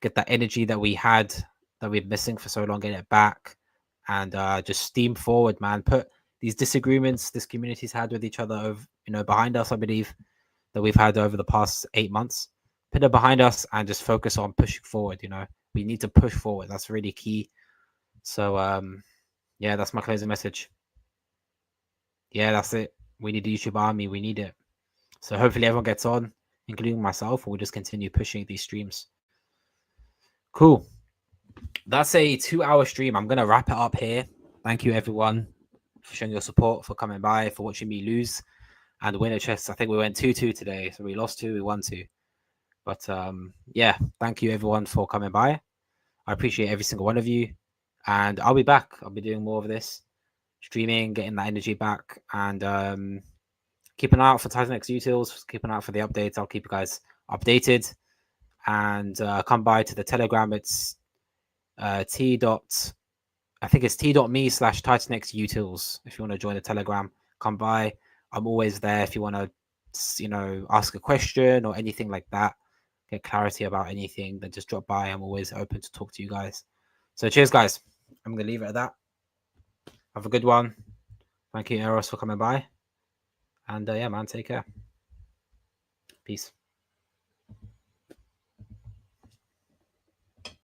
get that energy that we had that we've missing for so long, get it back, and just steam forward, man. Put these disagreements this community's had with each other over, you know, behind us, I believe, that we've had over the past 8 months. Put it behind us and just focus on pushing forward, you know. We need to push forward. That's really key. So yeah, that's my closing message. Yeah, that's it. We need the YouTube army. We need it. So hopefully everyone gets on, including myself. We'll just continue pushing these streams. Cool. That's a 2-hour stream. I'm going to wrap it up here. Thank you, everyone, for showing your support, for coming by, for watching me lose and win a chess. I think we went 2-2 today. So we lost 2, we won 2. But yeah, thank you, everyone, for coming by. I appreciate every single one of you. And I'll be back. I'll be doing more of this, streaming, getting that energy back, and keep an eye out for TitanXUtils. Keep an eye out for the updates. I'll keep you guys updated. And come by to the Telegram. It's t.me/TitanXUtils. If you want to join the Telegram, come by. I'm always there if you want to, you know, ask a question or anything like that, get clarity about anything, then just drop by. I'm always open to talk to you guys. So cheers, guys. I'm going to leave it at that. Have a good one. Thank you, Eros, for coming by. And yeah, man, take care. Peace.